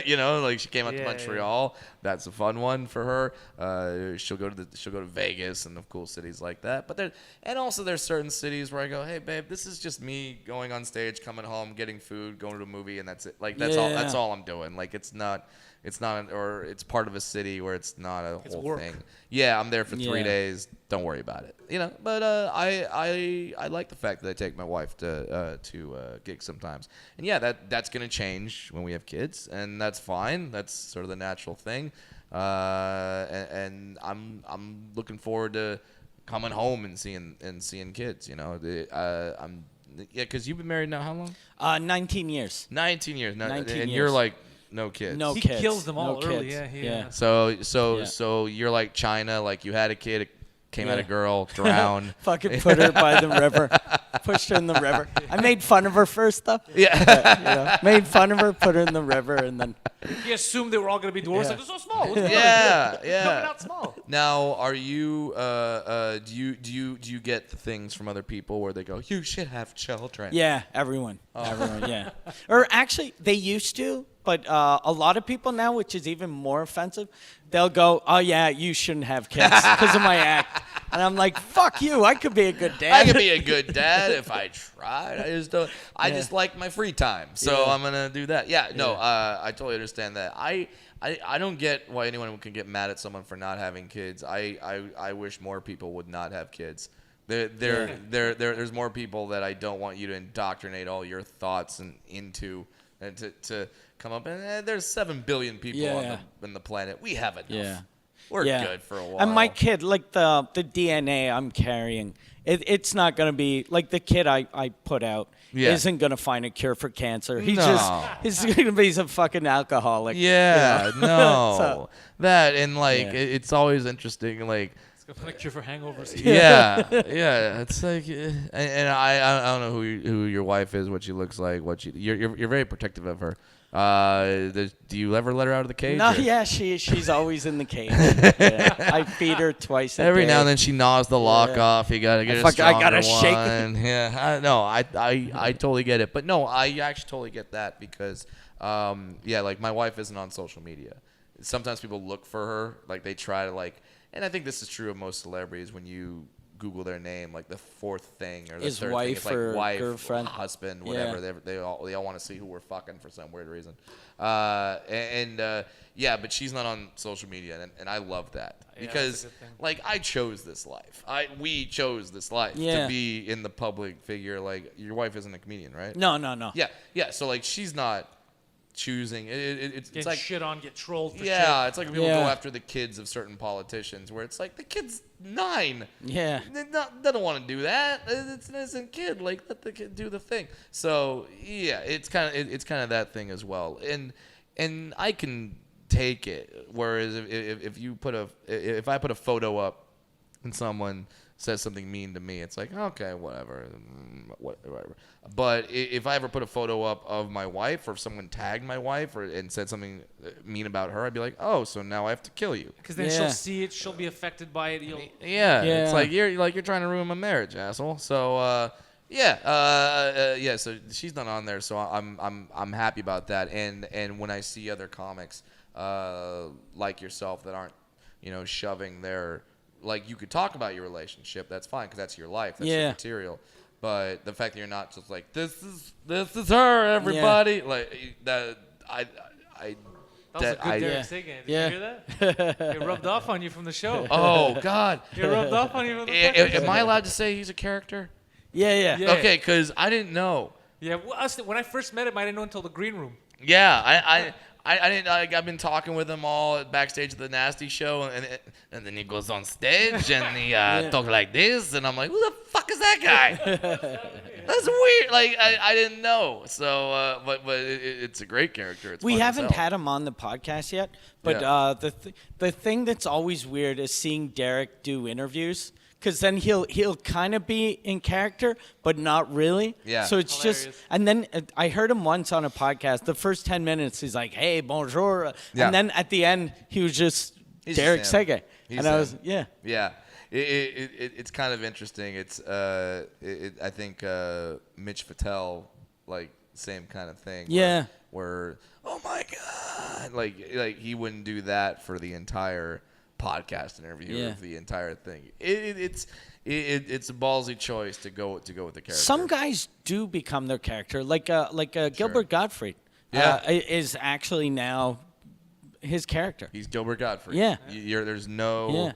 You know, like she came out to Montreal. Yeah. That's a fun one for her. She'll go to Vegas and the cool cities like that. But there's certain cities where I go, hey babe, this is just me going on stage, coming home, getting food, going to a movie, and that's it. Like that's all I'm doing. Like it's part of a city where it's not a whole work. thing. Yeah, I'm there for 3 days. Don't worry about it. You know, but I like the fact that I take my wife to gigs sometimes. And yeah, that's gonna change when we have kids, and that's fine. That's sort of the natural thing. And I'm looking forward to coming home and seeing kids. You know, because you've been married now how long? 19 years. 19 years. 19 and years. you're like. No kids. No he kids. kills them all no early. Kids. Yeah. So you're like China, like you had a kid, it came out a girl, drowned. Fucking put her by the river, pushed her in the river. I made fun of her first though. Yeah. Made fun of her, put her in the river, and then. He assumed they were all gonna be dwarfs. Like they're so small. What's Yeah. coming out small. Now, are you? Do you get the things from other people where they go, you should have children? Yeah, everyone. Yeah. Or actually, they used to. But a lot of people now, which is even more offensive, they'll go, oh, yeah, you shouldn't have kids because of my act. And I'm like, fuck you. I could be a good dad. I could be a good dad if I tried. I just don't. I just like my free time. So I'm going to do that. Yeah, no, I totally understand that. I don't get why anyone can get mad at someone for not having kids. I wish more people would not have kids. There's more people that I don't want you to indoctrinate all your thoughts into and to come up and there's 7 billion people on the planet. We have enough. Yeah. We're good for a while. And my kid, like the DNA I'm carrying, it's not going to be like the kid I put out isn't going to find a cure for cancer. He's going to be some fucking alcoholic. Yeah, no. So, that and like it's always interesting like It's gonna find a cure for hangovers. yeah. It's like, and I don't know who your wife is, what she looks like, you're very protective of her. Do you ever let her out of the cage? No, she's always in the cage. I feed her twice a day. Every now and then she gnaws the lock off. You gotta get a stronger I gotta one. shake it. Yeah, I totally get it. But no, I actually totally get that because, like my wife isn't on social media. Sometimes people look for her, like they try to like. And I think this is true of most celebrities. When you Google their name, like the fourth thing or the Is third wife thing, it's like or wife, girlfriend. husband, whatever. They all want to see who we're fucking for some weird reason. But she's not on social media, and I love that because like I chose this life. We chose this life to be in the public figure. Like your wife isn't a comedian, right? No. Yeah. So like she's not choosing it's like shit on, get trolled for shit. it's like when people go after the kids of certain politicians where it's like the kid's 9 they don't want to do that. It's an innocent kid, like let the kid do the thing. So it's kind of that thing as well, and I can take it, whereas if I put a photo up and someone says something mean to me, it's like, okay, whatever. But if I ever put a photo up of my wife, or if someone tagged my wife and said something mean about her, I'd be like, oh, so now I have to kill you. Because then she'll see it, she'll be affected by it. It's like you're trying to ruin my marriage, asshole. So so she's not on there, so I'm happy about that. And when I see other comics like yourself that aren't, shoving their, like, you could talk about your relationship, that's fine because that's your life, that's your material. But the fact that you're not just like, this is her, everybody, like that, That was a good Derek Sagan. Did you hear that? It rubbed off on you from the show. Oh God! It rubbed off on you from the Am I allowed to say he's a character? Yeah. Okay, because I didn't know. Yeah, when I first met him, I didn't know until the green room. Yeah, I didn't. I've been talking with him all backstage at the Nasty Show, and then he goes on stage and he talks like this, and I'm like, who the fuck is that guy? That's weird. Like I didn't know. So, but it's a great character. It's we fun haven't as hell. had him on the podcast yet, but the thing that's always weird is seeing Derek do interviews. because then he'll kind of be in character, but not really. Yeah. So it's Hilarious. just, and then I heard him once on a podcast. The first 10 minutes, he's like, "Hey, bonjour," Yeah. and then at the end, he was just He's Derek just him. Sege, He's and I him. was, yeah. Yeah, it's kind of interesting. It's I think Mitch Patel, like, same kind of thing. Yeah. Where oh my god, like he wouldn't do that for the entire podcast interview, Yeah. or the entire thing. It's a ballsy choice to go with the character. Some guys do become their character, like Gilbert Gottfried. Yeah. Is actually now his character. He's Gilbert Gottfried. Yeah. There's no Yeah.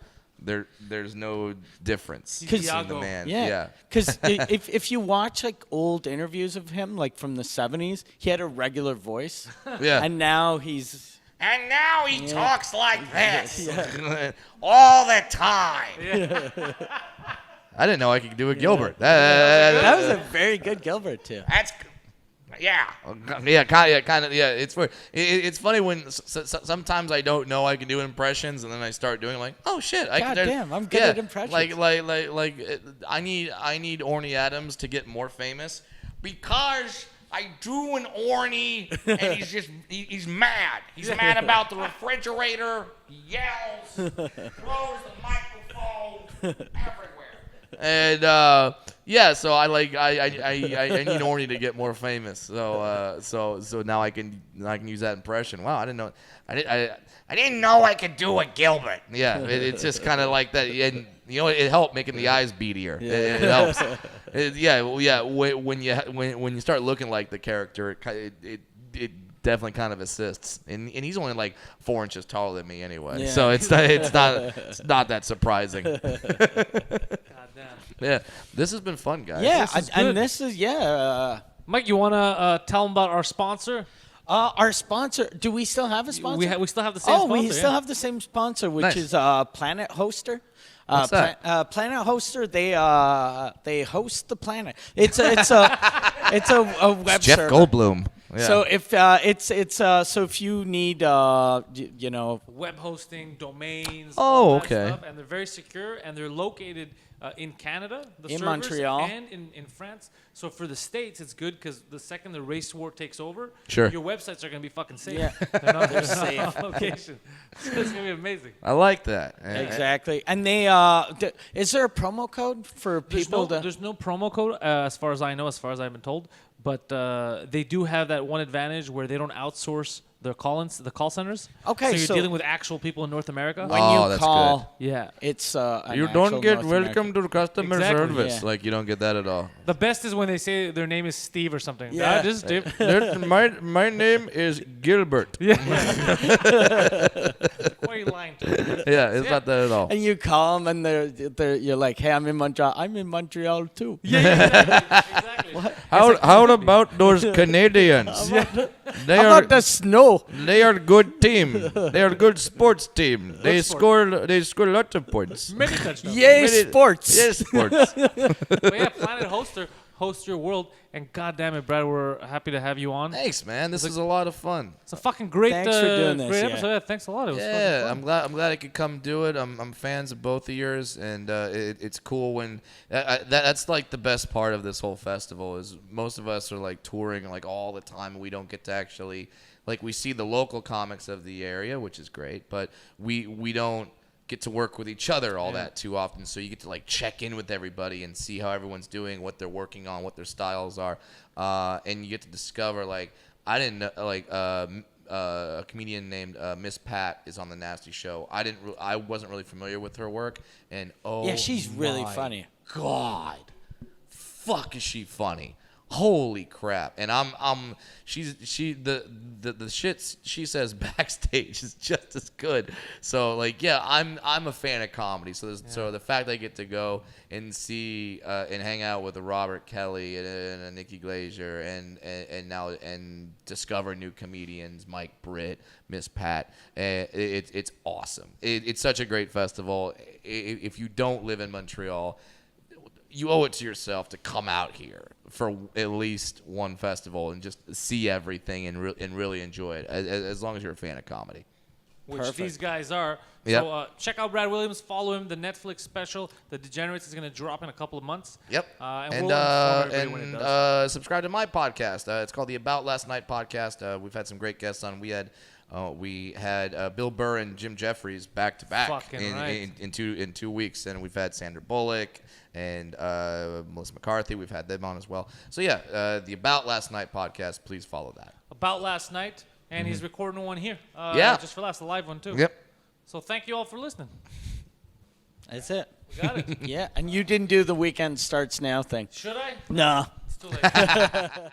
there's no difference in 'Cause- the Iago. man. Yeah, because if you watch like old interviews of him, like from the '70s, he had a regular voice, Yeah. and now he's And now he talks like this all the time. I didn't know I could do a Gilbert. that was a very good Gilbert too. That's, yeah. Yeah, kind of. Yeah, it's funny when sometimes I don't know I can do impressions, and then I start doing like, oh shit, I God can. damn, I'm good at impressions. Like I need Orny Adams to get more famous. Because I drew an Orny and he's mad. He's mad about the refrigerator. He yells, throws the microphone everywhere. And so I need Orny to get more famous. So now I can use that impression. Wow, I didn't know. I didn't know I could do a Gilbert. Yeah, it's just kind of like that, and it helped making the eyes beadier. It helps. When you start looking like the character, it definitely kind of assists. And he's only like 4 inches taller than me anyway, Yeah. so it's not that surprising. Goddamn. Yeah, this has been fun, guys. Yeah, This is good. and this is Mike, you wanna tell them about our sponsor? our sponsor. Do we still have a sponsor? We still have the same Oh, sponsor. we still yeah. have the same sponsor, which Nice. is Planet Hoster. What's that? Planet Hoster. They host the planet. It's a web Jeff server. Goldblum. Yeah. So if so if you need web hosting, domains. Oh, all that okay. Stuff, and they're very secure, and they're located in Canada, the In servers, Montreal. and in France. So for the States, it's good because the second the race war takes over, Sure. your websites are going to be fucking safe. Yeah. They're safe. On location. So it's going to be amazing. I like that. exactly, and they is there a promo code for people There's no promo code as far as I know, as far as I've been told. But they do have that one advantage where they don't outsource the call centers. Okay, so you're so- dealing with actual people in North America. when Oh, you that's call? Yeah. It's You don't get welcome to customer Exactly. service. Yeah. Like, you don't get that at all. The best is when they say their name is Steve or something. Yeah. This is Steve. my name is Gilbert. Yeah. Why are you lying to me? Yeah, it's not that at all. And you call them, and they're you're like, hey, I'm in Montreal. I'm in Montreal too. Exactly. How about those Canadians? They How are about the snow? they are good team. They are good sports team. They score lots of points. Many touchdowns. Yay, Many- sports! Yes, sports. But yeah, Planet Hoster hosts your world. And God damn it, Brad, we're happy to have you on. Thanks, man. This is a lot of fun. It's a fucking great, Thanks for doing this, great yeah. episode. Yeah, thanks a lot. It was Yeah, fucking I'm glad I could come do it. I'm fans of both of yours, and it's cool when that's like the best part of this whole festival is most of us are like touring like all the time, and we don't get to actually like we see the local comics of the area, which is great, but we don't get to work with each other all that too often. So you get to like check in with everybody and see how everyone's doing, what they're working on, what their styles are, and you get to discover like I didn't know like a comedian named Miss Pat is on the Nasty Show. I wasn't really familiar with her work, and Yeah, she's really my funny. God, fuck is she funny? Holy crap! And the shit she says backstage is just as good. So like yeah, I'm a fan of comedy. So the fact I get to go and see and hang out with a Robert Kelly and a Nikki Glazer and now discover new comedians, Mike Britt, Miss Pat, it's awesome. It's such a great festival. If you don't live in Montreal, you owe it to yourself to come out here for at least one festival and just see everything and really enjoy it, as long as you're a fan of comedy. which Perfect. these guys are. Yep. So check out Brad Williams. Follow him. The Netflix special, The Degenerates, is going to drop in a couple of months. Yep. And we'll inform everybody when it does. Subscribe to my podcast. It's called the About Last Night podcast. We've had some great guests on. We had Bill Burr and Jim Jeffries back to back Fucking right. in 2 weeks, and we've had Sandra Bullock and Melissa McCarthy. We've had them on as well. So yeah, the About Last Night podcast. Please follow that. About Last Night, and he's recording one here. Yeah. Just for last, a live one too. Yep. So thank you all for listening. That's it. We got it. Yeah, and you didn't do the weekend starts now thing. Should I? No. It's too late.